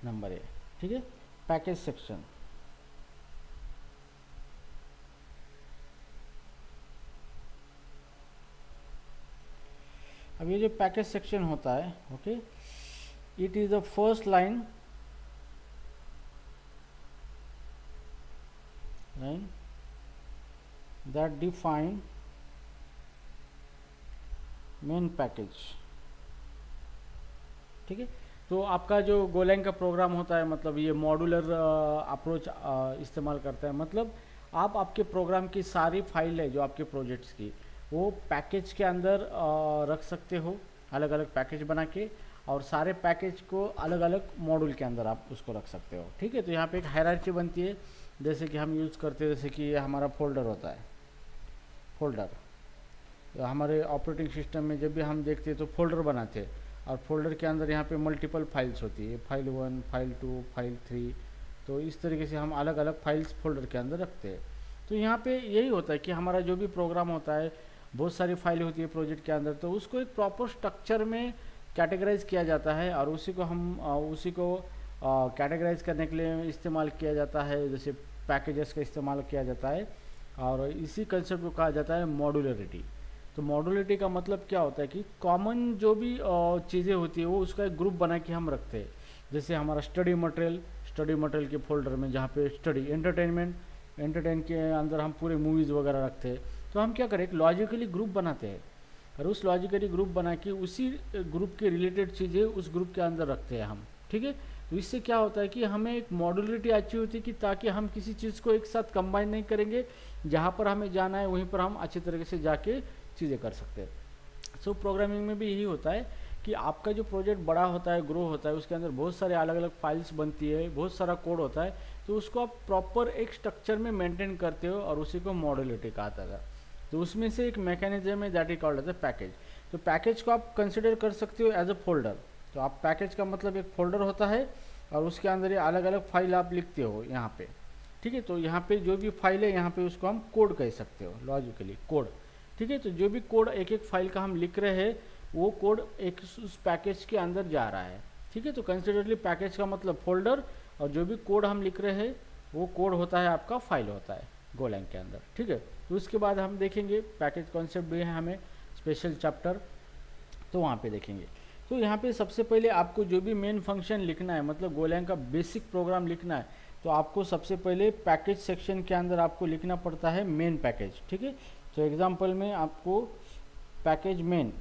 number A, ठीक है, पैकेज सेक्शन। अब ये जो पैकेज सेक्शन होता है, okay, it is the first line that define main package, ठीक है। तो आपका जो गोलैंग का प्रोग्राम होता है, मतलब ये मॉड्यूलर अप्रोच इस्तेमाल करता है, मतलब आप आपके प्रोग्राम की सारी फाइल है जो आपके प्रोजेक्ट्स की, वो पैकेज के अंदर रख सकते हो, अलग अलग पैकेज बना के, और सारे पैकेज को अलग अलग मॉड्यूल के अंदर आप उसको रख सकते हो, ठीक है। तो यहाँ पे एक हायरार्की बनती है, जैसे कि हम यूज़ करते हैं, जैसे कि ये हमारा फोल्डर होता है, फोल्डर तो हमारे ऑपरेटिंग सिस्टम में जब भी हम देखते हैं तो फोल्डर बनाते हैं, और फोल्डर के अंदर यहाँ पे मल्टीपल फाइल्स होती है, फाइल 1, फाइल 2, फाइल 3, तो इस तरीके से हम अलग अलग फाइल्स फोल्डर के अंदर रखते हैं। तो यहाँ पे यही होता है कि हमारा जो भी प्रोग्राम होता है, बहुत सारी फाइलें होती है प्रोजेक्ट के अंदर, तो उसको एक प्रॉपर स्ट्रक्चर में कैटेगराइज किया जाता है, और उसी को कैटेगराइज करने के लिए इस्तेमाल किया जाता है, जैसे पैकेजेस का इस्तेमाल किया जाता है, और इसी कंसेप्ट को कहा जाता है मॉड्यूलरिटी। तो मॉड्यूलरिटी का मतलब क्या होता है कि कॉमन जो भी चीज़ें होती है वो उसका एक ग्रुप बना के हम रखते हैं। जैसे हमारा स्टडी मटेरियल के फोल्डर में जहाँ पे स्टडी, एंटरटेन के अंदर हम पूरे मूवीज़ वगैरह रखते हैं, तो हम क्या करें, एक लॉजिकली ग्रुप बनाते हैं, और उस लॉजिकली ग्रुप बना के उसी ग्रुप के रिलेटेड चीज़ें उस ग्रुप के अंदर रखते हैं हम, ठीक है। तो इससे क्या होता है कि हमें एक मॉड्यूलरिटी अच्छी होती है कि ताकि हम किसी चीज़ को एक साथ कंबाइन नहीं करेंगे, जहाँ पर हमें जाना है वहीं पर हम अच्छी तरीके से जाके चीज़ें कर सकते हैं। सो प्रोग्रामिंग में भी यही होता है कि आपका जो प्रोजेक्ट बड़ा होता है, ग्रो होता है, उसके अंदर बहुत सारे अलग अलग फाइल्स बनती है, बहुत सारा कोड होता है, तो उसको आप प्रॉपर एक स्ट्रक्चर में मेंटेन करते हो, और उसी को मॉड्यूलरिटी कहा जाता है। तो उसमें से एक मैकेनिज्म है that is called as a package. तो पैकेज को आप कंसिडर कर सकते हो एज अ फोल्डर, तो आप पैकेज का मतलब एक फोल्डर होता है और उसके अंदर ये अलग अलग फाइल आप लिखते हो यहाँ पे, ठीक है। तो यहाँ पे जो भी फाइल है यहाँ पे उसको हम कोड कह सकते हो, लॉजिकली कोड, ठीक है। तो जो भी कोड एक एक फाइल का हम लिख रहे हैं वो कोड एक उस पैकेज के अंदर जा रहा है, ठीक है। तो कंसिडरली पैकेज का मतलब फोल्डर, और जो भी कोड हम लिख रहे हैं वो कोड होता है आपका फाइल होता है गोलैंग के अंदर, ठीक है। तो उसके बाद हम देखेंगे पैकेज कॉन्सेप्ट भी है हमें स्पेशल चैप्टर, तो वहाँ पे देखेंगे। तो यहाँ पे सबसे पहले आपको जो भी मेन फंक्शन लिखना है, मतलब गोलैंग का बेसिक प्रोग्राम लिखना है, तो आपको सबसे पहले पैकेज सेक्शन के अंदर आपको लिखना पड़ता है मेन पैकेज, ठीक है। तो एग्जांपल में आपको पैकेज मेन,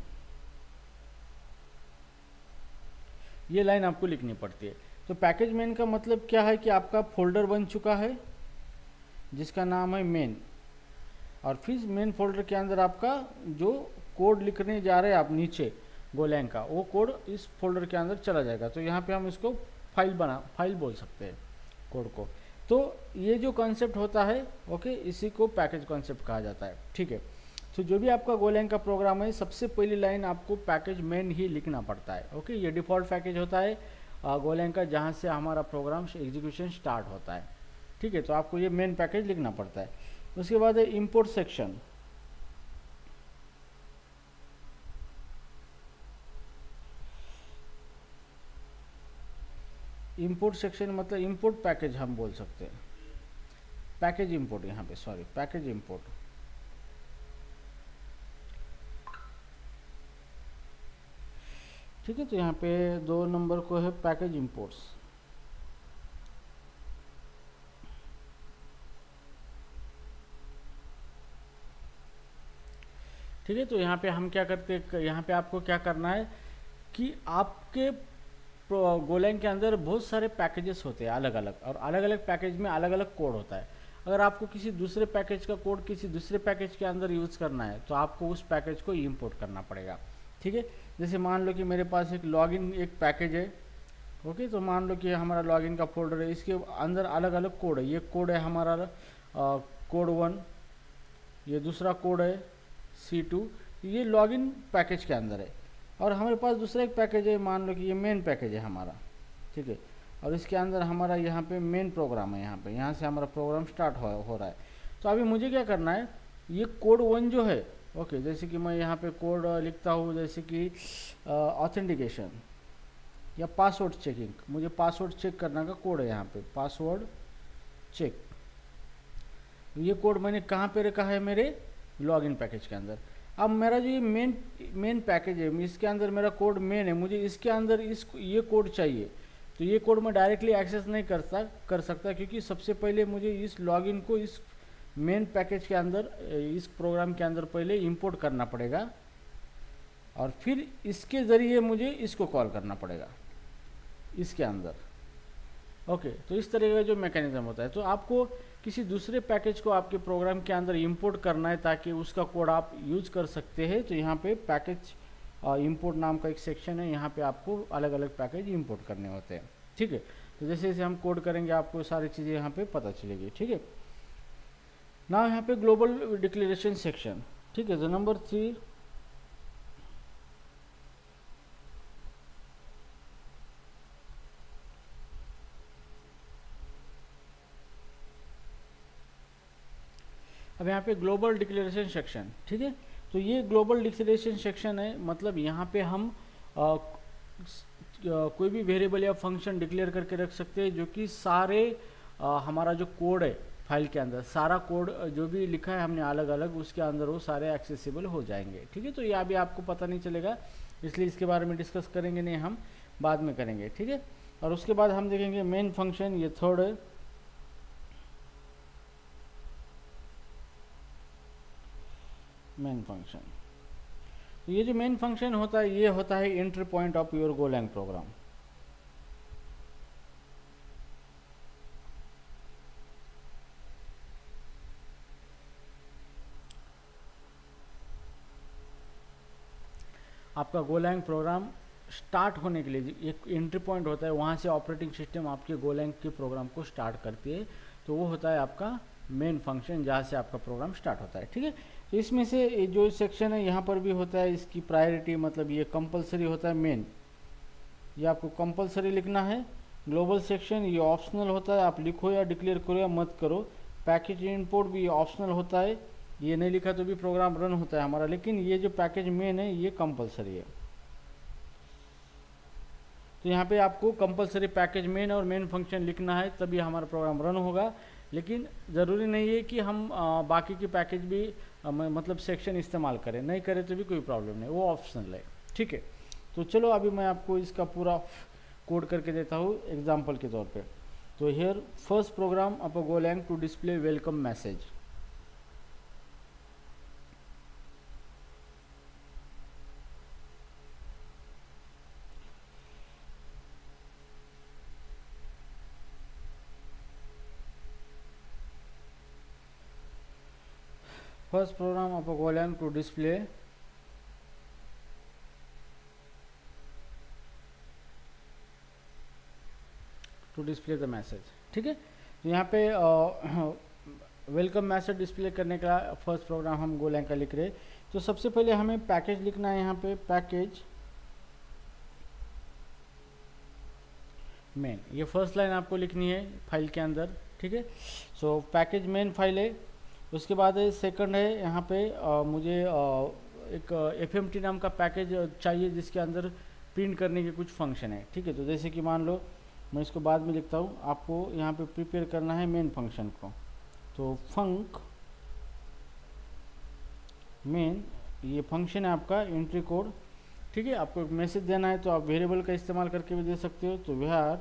ये लाइन आपको लिखनी पड़ती है। तो पैकेज मेन का मतलब क्या है कि आपका फोल्डर बन चुका है जिसका नाम है मेन, और फिर मेन फोल्डर के अंदर आपका जो कोड लिखने जा रहे हैं आप नीचे गोलैंग का, वो कोड इस फोल्डर के अंदर चला जाएगा। तो यहाँ पे हम इसको फाइल बोल सकते हैं कोड को। तो ये जो कॉन्सेप्ट होता है, ओके, इसी को पैकेज कॉन्सेप्ट कहा जाता है, ठीक है। तो जो भी आपका गोलैंग का प्रोग्राम है सबसे पहली लाइन आपको पैकेज मेन ही लिखना पड़ता है, ओके। ये डिफ़ॉल्ट पैकेज होता है गोलैंग का जहाँ से हमारा प्रोग्राम एग्जीक्यूशन स्टार्ट होता है, ठीक है। तो आपको ये मेन पैकेज लिखना पड़ता है। उसके बाद है इंपोर्ट सेक्शन, इंपोर्ट सेक्शन मतलब इंपोर्ट पैकेज हम बोल सकते हैं, पैकेज इंपोर्ट, यहाँ पे सॉरी पैकेज इंपोर्ट, ठीक है। तो यहाँ पे 2 नंबर को है पैकेज इंपोर्ट्स, ठीक है। तो यहाँ पे हम क्या करते हैं, यहाँ पे आपको क्या करना है कि आपके गोलैंग के अंदर बहुत सारे पैकेजेस होते हैं अलग अलग, और अलग अलग पैकेज में अलग अलग कोड होता है। अगर आपको किसी दूसरे पैकेज का कोड किसी दूसरे पैकेज के अंदर यूज़ करना है तो आपको उस पैकेज को इंपोर्ट करना पड़ेगा, ठीक है। जैसे मान लो कि मेरे पास एक लॉगिन एक पैकेज है, ओके। तो मान लो कि हमारा लॉगिन का फोल्डर है, इसके अंदर अलग अलग कोड है। ये कोड है हमारा कोड 1, ये दूसरा कोड है C2, ये लॉगिन पैकेज के अंदर है। और हमारे पास दूसरा एक पैकेज है, मान लो कि ये मेन पैकेज है हमारा, ठीक है। और इसके अंदर हमारा यहाँ पे मेन प्रोग्राम है, यहाँ से हमारा प्रोग्राम स्टार्ट हो रहा है। तो अभी मुझे क्या करना है, ये कोड 1 जो है, ओके, जैसे कि मैं यहाँ पे कोड लिखता हूँ, जैसे कि ऑथेंटिकेशन या पासवर्ड चेकिंग, मुझे पासवर्ड चेक करने का कोड है यहाँ पे, पासवर्ड चेक। ये कोड मैंने कहाँ पे रखा है, मेरे लॉगिन पैकेज के अंदर। अब मेरा जो ये मेन पैकेज है, इसके अंदर मेरा कोड मेन है, मुझे इसके अंदर ये कोड चाहिए। तो ये कोड मैं डायरेक्टली एक्सेस नहीं कर सकता क्योंकि सबसे पहले मुझे इस लॉगिन को इस मेन पैकेज के अंदर, इस प्रोग्राम के अंदर पहले इंपोर्ट करना पड़ेगा, और फिर इसके ज़रिए मुझे इसको कॉल करना पड़ेगा इसके अंदर, ओके। तो इस तरीके का जो मैकेनिज्म होता है। तो आपको किसी दूसरे पैकेज को आपके प्रोग्राम के अंदर इंपोर्ट करना है ताकि उसका कोड आप यूज़ कर सकते हैं। तो यहाँ पे पैकेज इंपोर्ट नाम का एक सेक्शन है, यहाँ पे आपको अलग अलग पैकेज इंपोर्ट करने होते हैं, ठीक है। तो जैसे जैसे हम कोड करेंगे आपको सारी चीज़ें यहाँ पे पता चलेगी, ठीक है। ना यहाँ पे ग्लोबल डिक्लेरेशन सेक्शन, ठीक है। तो नंबर 3, अब यहाँ पे ग्लोबल डिक्लेरेशन सेक्शन, ठीक है। तो ये ग्लोबल डिक्लेरेशन सेक्शन है, मतलब यहाँ पे हम कोई भी वेरिएबल या फंक्शन डिक्लेयर करके रख सकते हैं जो कि सारे हमारा जो कोड है फाइल के अंदर, सारा कोड जो भी लिखा है हमने अलग अलग, उसके अंदर वो सारे एक्सेसिबल हो जाएंगे, ठीक है। तो ये अभी आपको पता नहीं चलेगा, इसलिए इसके बारे में डिस्कस करेंगे नहीं, हम बाद में करेंगे, ठीक है। और उसके बाद हम देखेंगे मेन फंक्शन, ये थर्ड है, मेन फंक्शन। तो ये जो मेन फंक्शन होता है ये होता है entry point of your Golang program, आपका गोलैंग प्रोग्राम स्टार्ट होने के लिए एक एंट्री पॉइंट होता है, वहाँ से ऑपरेटिंग सिस्टम आपके गोलैंग के प्रोग्राम को स्टार्ट करती है। तो वो होता है आपका मेन फंक्शन, जहाँ से आपका प्रोग्राम स्टार्ट होता है, ठीक है। तो इसमें से जो सेक्शन है यहाँ पर भी होता है, इसकी प्रायोरिटी मतलब ये कंपलसरी होता है मेन, ये आपको कंपलसरी लिखना है। ग्लोबल सेक्शन ये ऑप्शनल होता है, आप लिखो या डिक्लेयर करो या मत करो। पैकेज इंपोर्ट भी ऑप्शनल होता है, ये नहीं लिखा तो भी प्रोग्राम रन होता है हमारा, लेकिन ये जो पैकेज मेन है ये कंपलसरी है। तो यहाँ पे आपको कंपलसरी पैकेज मेन और मेन फंक्शन लिखना है, तभी हमारा प्रोग्राम रन होगा। लेकिन ज़रूरी नहीं है कि हम बाकी की पैकेज भी मतलब सेक्शन इस्तेमाल करें, नहीं करें तो भी कोई प्रॉब्लम नहीं, वो ऑप्शनल है। ठीक है, तो चलो अभी मैं आपको इसका पूरा कोड करके देता हूँ एग्जाम्पल के तौर पे। तो here first program of Golang to display welcome message. First program of a Golang to display the message। ठीक है, तो यहाँ पे वेलकम मैसेज डिस्प्ले करने का फर्स्ट प्रोग्राम हम गोलैंग का लिख रहे हैं। तो सबसे पहले हमें पैकेज लिखना है, यहाँ पे पैकेज मेन, ये फर्स्ट लाइन आपको लिखनी है फाइल के अंदर। ठीक है, सो पैकेज मेन फाइल है। उसके बाद सेकंड है यहाँ पे मुझे एक FMT नाम का पैकेज चाहिए जिसके अंदर प्रिंट करने के कुछ फंक्शन है। ठीक है, तो जैसे कि मान लो मैं इसको बाद में लिखता हूँ, आपको यहाँ पे प्रिपेयर करना है मेन फंक्शन को। तो फंक मेन ये फंक्शन है आपका एंट्री कोड। ठीक है, आपको एक मैसेज देना है तो आप वेरिएबल का इस्तेमाल करके भी दे सकते हो। तो व्हेयर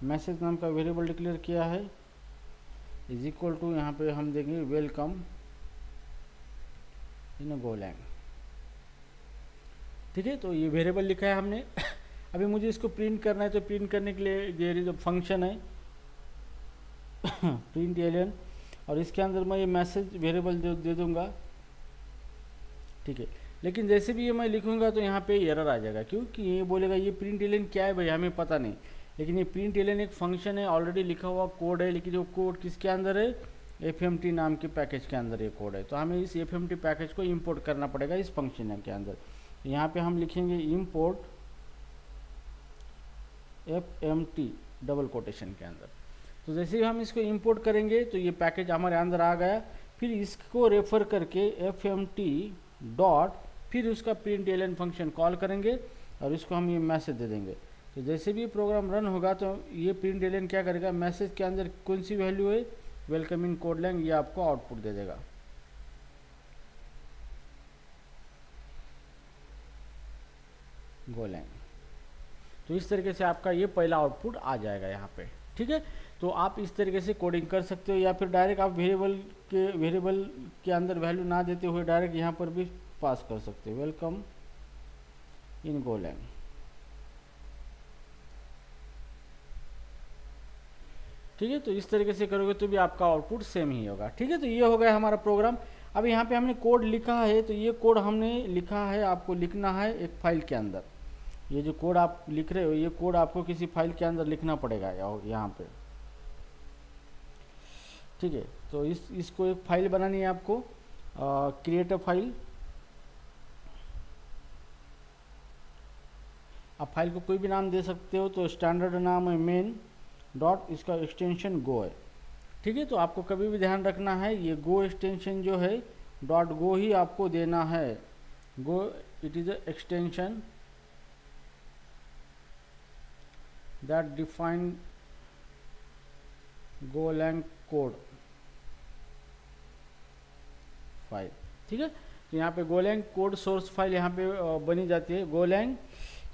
मैसेज नाम का वेरिएबल डिक्लेयर किया है इज इक्वल टू, यहाँ पे हम देंगे वेलकम इन गोलैंग। ठीक है, तो ये वेरिएबल लिखा है हमने। अभी मुझे इसको प्रिंट करना है, तो प्रिंट करने के लिए ये जो फंक्शन है प्रिंट एलियन, और इसके अंदर मैं ये मैसेज वेरिएबल दे दूंगा। ठीक है, लेकिन जैसे भी ये मैं लिखूंगा तो यहाँ पे एरर आ जाएगा, क्योंकि ये बोलेगा ये प्रिंट एलियन क्या है भाई, हमें पता नहीं। लेकिन ये प्रिंट एलियन एक फंक्शन है, ऑलरेडी लिखा हुआ कोड है, लेकिन वो कोड किसके अंदर है, FMT नाम के पैकेज के अंदर ये कोड है। तो हमें इस FMT पैकेज को इंपोर्ट करना पड़ेगा इस फंक्शन के अंदर। तो यहाँ पे हम लिखेंगे इंपोर्ट FMT डबल कोटेशन के अंदर। तो जैसे ही हम इसको इंपोर्ट करेंगे तो ये पैकेज हमारे अंदर आ गया। फिर इसको रेफर करके FMT डॉट फिर उसका प्रिंट एलियन फंक्शन कॉल करेंगे और इसको हम ये मैसेज दे देंगे। तो जैसे भी प्रोग्राम रन होगा तो ये प्रिंट एलियन क्या करेगा, मैसेज के अंदर कौन सी वैल्यू है, वेलकम इन गोलैंग, ये आपको आउटपुट दे देगा। गोलैंग, तो इस तरीके से आपका ये पहला आउटपुट आ जाएगा यहाँ पे। ठीक है, तो आप इस तरीके से कोडिंग कर सकते हो, या फिर डायरेक्ट आप वेरिएबल के अंदर वैल्यू ना देते हुए डायरेक्ट यहाँ पर भी पास कर सकते हो, वेलकम इन गोलैंग। ठीक है, तो इस तरीके से करोगे तो भी आपका आउटपुट सेम ही होगा। ठीक है, तो ये हो गया हमारा प्रोग्राम। अब यहाँ पे हमने कोड लिखा है, तो ये कोड हमने लिखा है, आपको लिखना है एक फाइल के अंदर। ये जो कोड आप लिख रहे हो ये कोड आपको किसी फाइल के अंदर लिखना पड़ेगा यहाँ पे। ठीक है, तो इसको एक फाइल बनानी है आपको, क्रिएट अ फाइल। आप फाइल को कोई भी नाम दे सकते हो, तो स्टैंडर्ड नाम है मेन डॉट, इसका एक्सटेंशन गो है। ठीक है, तो आपको कभी भी ध्यान रखना है ये गो एक्सटेंशन जो है डॉट गो ही आपको देना है। Go it is a extension that define Golang code file. ठीक है, तो यहाँ पे गोलैंग कोड सोर्स फाइल यहाँ पे बनी जाती है, गोलैंग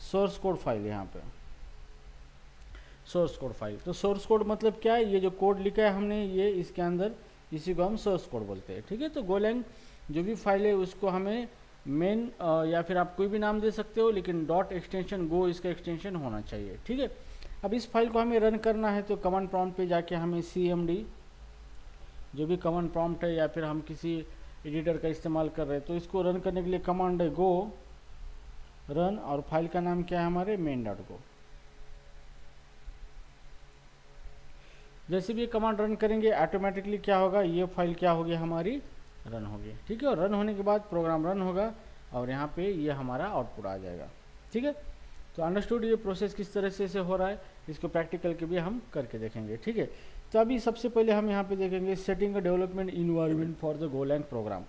सोर्स कोड फाइल। यहाँ पे सोर्स कोड फाइल, तो सोर्स कोड मतलब क्या है, ये जो कोड लिखा है हमने ये इसके अंदर, इसी को हम सोर्स कोड बोलते हैं। ठीक है, तो गोलैंग जो भी फाइल है उसको हमें मेन या फिर आप कोई भी नाम दे सकते हो, लेकिन डॉट एक्सटेंशन गो इसका एक्सटेंशन होना चाहिए। ठीक है, अब इस फाइल को हमें रन करना है, तो कमांड प्रॉम्प्ट पे जाके हमें CMD जो भी कमांड प्रॉम्प्ट है, या फिर हम किसी एडिटर का इस्तेमाल कर रहे हैं, तो इसको रन करने के लिए कमांड है गो रन, और फाइल का नाम क्या है हमारे मेन डॉट गो। जैसे भी ये कमांड रन करेंगे ऑटोमेटिकली क्या होगा, ये फाइल क्या होगी हमारी रन होगी। ठीक है, और रन होने के बाद प्रोग्राम रन होगा और यहाँ पे ये हमारा आउटपुट आ जाएगा। ठीक है, तो अंडरस्टूड ये प्रोसेस किस तरह से हो रहा है, इसको प्रैक्टिकल के भी हम करके देखेंगे, ठीक है। तो अभी सबसे पहले हम यहाँ पे देखेंगे setting a development environment for the Golang program.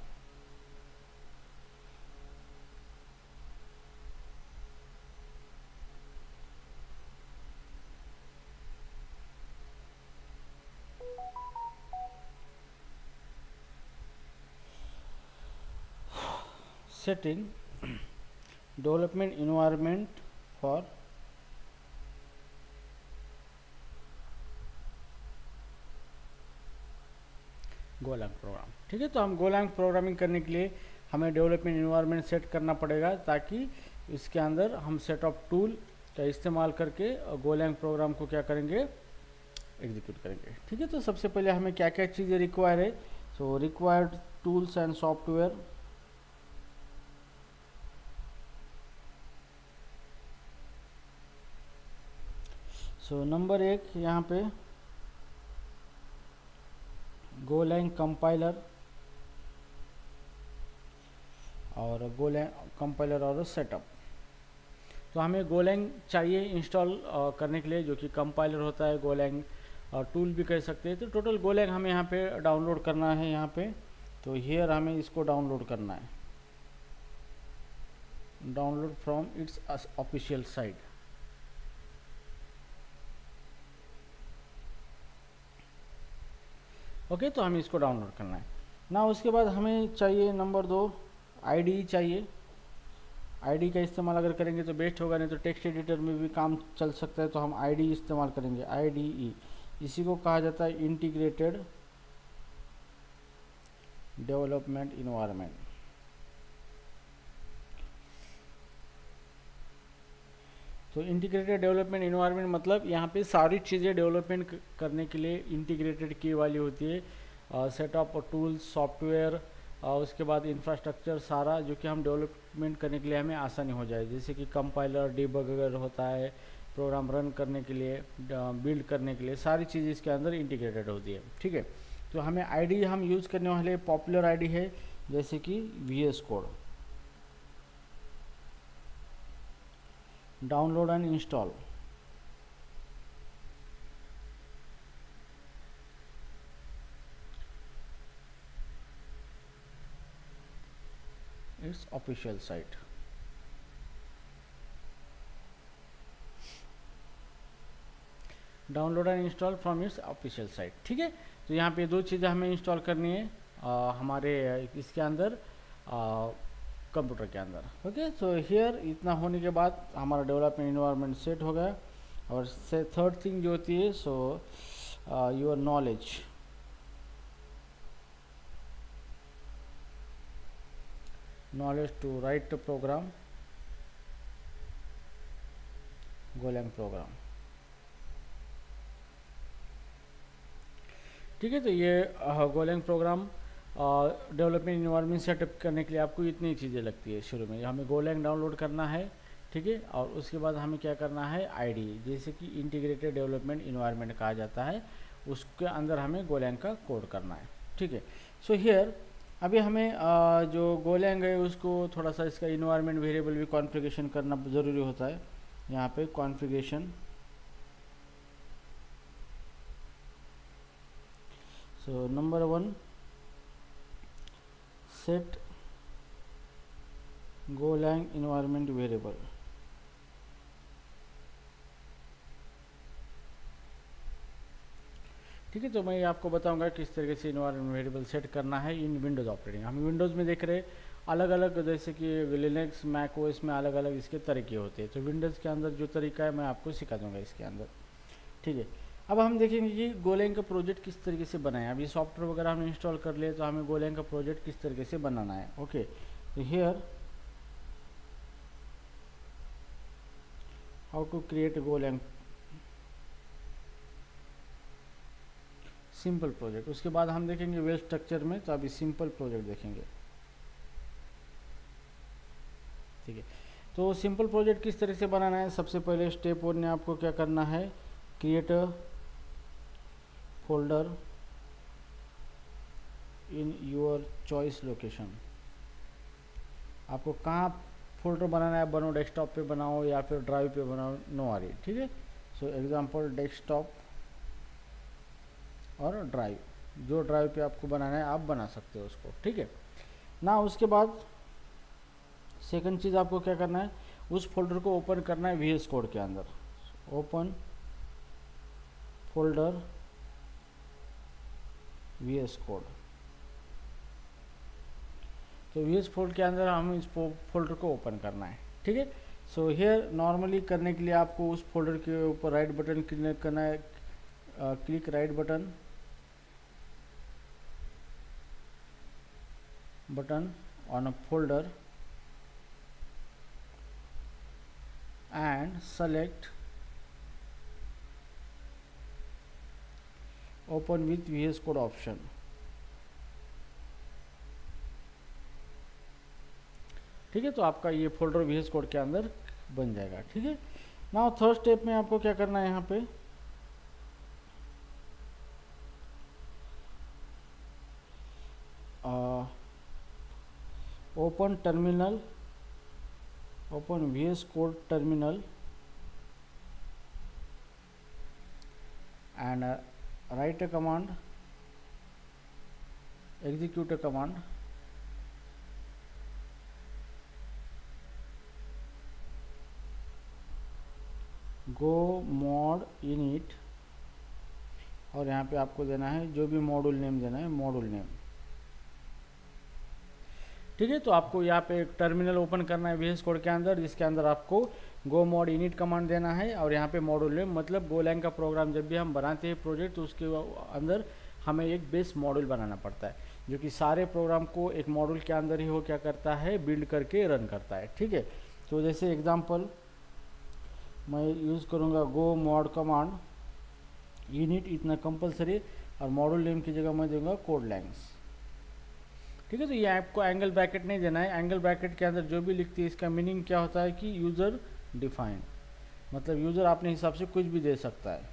setting development environment for Golang program, ठीक है। तो हम गोलैंग प्रोग्रामिंग करने के लिए हमें डेवलपमेंट इन्वायरमेंट सेट करना पड़ेगा, ताकि इसके अंदर हम सेट ऑफ टूल का इस्तेमाल करके गोलैंग प्रोग्राम को क्या करेंगे, एग्जीक्यूट करेंगे, ठीक है। तो सबसे पहले हमें क्या क्या चीज़ें रिक्वायर है, so required tools and software. So number 1 यहाँ पे गोलैंग कंपाइलर और गोलैंग कंपाइलर और सेटअप। तो हमें गोलैंग चाहिए इंस्टॉल करने के लिए, जो कि कंपाइलर होता है, गोलैंग टूल भी कह सकते हैं। तो टोटल गोलैंग हमें यहाँ पे डाउनलोड करना है यहाँ पे। तो हियर हमें इसको डाउनलोड करना है, download from its official site. Okay, तो हमें इसको डाउनलोड करना है ना। उसके बाद हमें चाहिए नंबर 2 आईडी चाहिए। आईडी का इस्तेमाल अगर करेंगे तो बेस्ट होगा, नहीं तो टेक्स्ट एडिटर में भी काम चल सकता है। तो हम आईडी इस्तेमाल करेंगे, आईडीई। इसी को कहा जाता है इंटीग्रेटेड डेवलपमेंट इन्वायरमेंट। तो इंटीग्रेटेड डेवलपमेंट इन्वायरमेंट मतलब यहाँ पे सारी चीज़ें डेवलपमेंट करने के लिए इंटीग्रेटेड की वाली होती है। सेट ऑफ टूल्स, सॉफ्टवेयर, उसके बाद इंफ्रास्ट्रक्चर सारा, जो कि हम डेवलपमेंट करने के लिए हमें आसानी हो जाए। जैसे कि कंपाइलर, डिबगर होता है, प्रोग्राम रन करने के लिए, बिल्ड करने के लिए, सारी चीज़ इसके अंदर इंटीग्रेटेड होती है, ठीक है। तो हमें आईडी हम यूज़ करने वाले पॉपुलर आईडी है, जैसे कि VS code. Download and install. It's official site. Download and install from its official site, ठीक है। तो यहाँ पे 2 चीज़ें हमें इंस्टॉल करनी है हमारे इसके अंदर, कंप्यूटर के अंदर। ओके, सो हियर इतना होने के बाद हमारा डेवलपमेंट इन्वायरमेंट सेट हो गया। और से थर्ड थिंग जो होती है, so your knowledge. Knowledge to write program, Golang program, ठीक है। तो ये Golang program development environment setup करने के लिए आपको इतनी चीज़ें लगती है। शुरू में हमें गोलैंग डाउनलोड करना है, ठीक है। और उसके बाद हमें क्या करना है, आईडी, जैसे कि इंटीग्रेटेड डेवलपमेंट इन्वायरमेंट कहा जाता है, उसके अंदर हमें गोलैंग का कोड करना है, ठीक है। सो हियर अभी हमें जो गोलैंग है उसको थोड़ा सा इसका इन्वायरमेंट वेरिएबल भी कॉन्फ़िगरेशन करना ज़रूरी होता है। यहाँ पे configuration, so number 1 set Golang environment variable. ठीक है, तो मैं आपको बताऊंगा किस तरीके से इन्वायरमेंट वेरिएबल सेट करना है इन विंडोज़ ऑपरेटिंग। हम विंडोज़ में देख रहे अलग अलग, जैसे कि लिनक्स, मैक ओएस में अलग अलग इसके तरीके होते हैं। तो विंडोज़ के अंदर जो तरीका है मैं आपको सिखा दूंगा इसके अंदर, ठीक है। अब हम देखेंगे कि गोलैंग का प्रोजेक्ट किस तरीके से बनाए। अभी सॉफ्टवेयर वगैरह हमने इंस्टॉल कर लिए, तो हमें गोलैंग का प्रोजेक्ट किस तरीके से बनाना है। ओके, तो here how to create Golang simple project. उसके बाद हम देखेंगे वेल स्ट्रक्चर में, तो अभी सिंपल प्रोजेक्ट देखेंगे, ठीक है। तो सिंपल प्रोजेक्ट किस तरह से बनाना है, सबसे पहले स्टेप 1 ने आपको क्या करना है, create a folder in your choice location. आपको कहाँ फोल्डर बनाना है बनाओ, डेस्कटॉप पे बनाओ या फिर ड्राइव पे बनाओ, नो वरी, ठीक है। सो एग्जांपल डेस्कटॉप और ड्राइव, जो ड्राइव पे आपको बनाना है आप बना सकते हो उसको, ठीक है ना। उसके बाद सेकंड चीज़ आपको क्या करना है, उस फोल्डर को ओपन करना है VS कोड के अंदर। ओपन फोल्डर VS कोड, तो VS फोल्डर के अंदर हम इस फोल्डर को ओपन करना है, ठीक है। सो हियर नॉर्मली करने के लिए आपको उस फोल्डर के ऊपर राइट बटन क्लिक करना है, click right button on a folder and select open with VS Code option, ठीक है। तो आपका ये फोल्डर VS कोड के अंदर बन जाएगा, ठीक है। नाउ थर्ड स्टेप में आपको क्या करना है, यहाँ पे open terminal, open VS code terminal and write a command, execute a command, go mod init, और यहाँ पे आपको देना है जो भी मॉड्यूल नेम देना है, मॉड्यूल नेम, ठीक है। तो आपको यहाँ पे एक टर्मिनल ओपन करना है VS कोड के अंदर, जिसके अंदर आपको गो मॉड इनिट कमांड देना है, और यहाँ पे मॉड्यूल नेम, मतलब गोलैंग का प्रोग्राम जब भी हम बनाते हैं प्रोजेक्ट, तो उसके अंदर हमें एक बेस मॉड्यूल बनाना पड़ता है, जो कि सारे प्रोग्राम को एक मॉड्यूल के अंदर ही वो क्या करता है, बिल्ड करके रन करता है, ठीक है। तो जैसे एग्जाम्पल मैं यूज़ करूँगा गो मॉड कमांड इनिट, इतना कंपलसरी, और मॉड्यूल नेम की जगह मैं दूंगा कोड लैंग्स, ठीक है। तो ये आपको एंगल ब्रैकेट नहीं देना है, एंगल ब्रैकेट के अंदर जो भी लिखती है इसका मीनिंग क्या होता है कि यूज़र डिफाइंड, मतलब यूज़र अपने हिसाब से कुछ भी दे सकता है,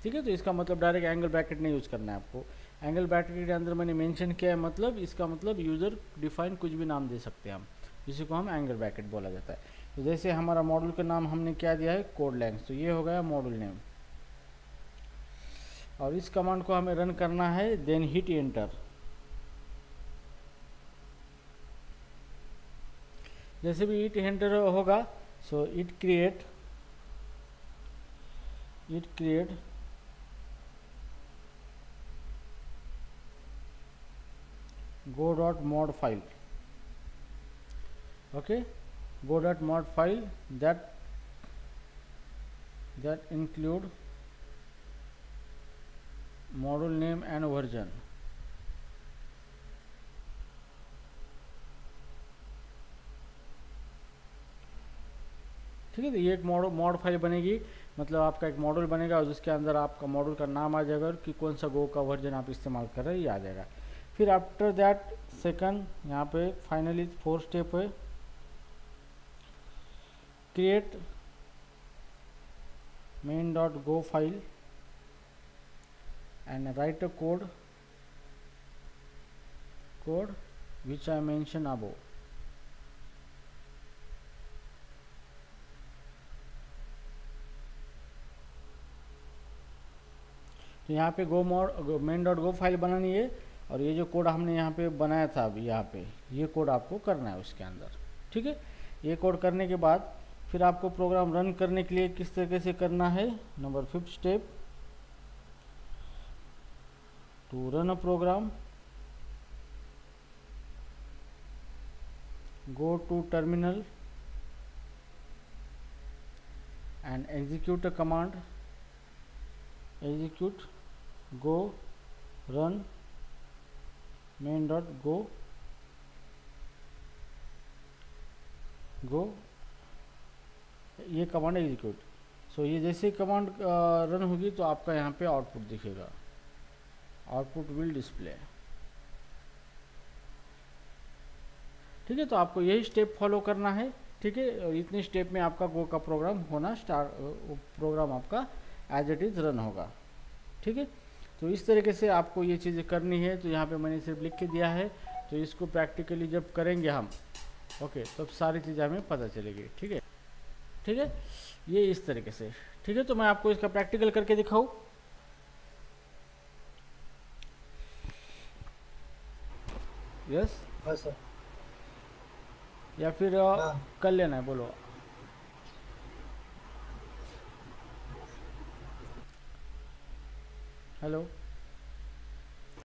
ठीक है। तो इसका मतलब डायरेक्ट एंगल ब्रैकेट नहीं यूज़ करना है आपको। एंगल ब्रैकेट के अंदर मैंने मेंशन किया है, मतलब इसका मतलब यूज़र डिफाइंड कुछ भी नाम दे सकते हैं हम, जिसी को हम एंगल ब्रैकेट बोला जाता है। तो जैसे हमारा मॉड्यूल का नाम हमने क्या दिया है, कोड लैंग्स, तो ये हो गया मॉड्यूल नेम, और इस कमांड को हमें रन करना है, देन हिट एंटर। जैसे भी हिट एंटर होगा, so it create go.mod file, okay, go.mod file that include module name and version, ठीक है। तो ये एक मॉड फाइल बनेगी, मतलब आपका एक मॉड्यूल बनेगा और जिसके अंदर आपका मॉड्यूल का नाम आ जाएगा कि कौन सा गो का वर्जन आप इस्तेमाल कर रहे हैं, ये आ जाएगा। फिर आफ्टर दैट सेकंड यहाँ पे फाइनली फोर्थ स्टेप है, create main.go file and write a code which I mentioned above, तो यहाँ पे main.go फाइल बनानी है, और ये जो कोड हमने यहाँ पे बनाया था अभी यहाँ पे, ये कोड आपको करना है उसके अंदर, ठीक है। ये कोड करने के बाद फिर आपको प्रोग्राम रन करने के लिए किस तरीके से करना है, number 5 step, to run a program go to terminal and execute a command, execute go run main.go ये कमांड एग्जीक्यूट। सो ये जैसे कमांड रन होगी तो आपका यहाँ पे आउटपुट दिखेगा, आउटपुट विल डिस्प्ले, ठीक है। तो आपको यही स्टेप फॉलो करना है, ठीक है। और इतने स्टेप में आपका गो का प्रोग्राम होना प्रोग्राम आपका एज इट इज़ रन होगा, ठीक है। तो इस तरीके से आपको ये चीज़ें करनी है। तो यहाँ पे मैंने सिर्फ लिख के दिया है, तो इसको प्रैक्टिकली जब करेंगे हम, ओके, तब सारी चीज़ें हमें पता चलेगी। ठीक है, ठीक है, ये इस तरीके से। ठीक है, तो मैं आपको इसका प्रैक्टिकल करके दिखाऊं? यस, हाँ सर। या फिर हाँ कर लेना है, बोलो। हेलो।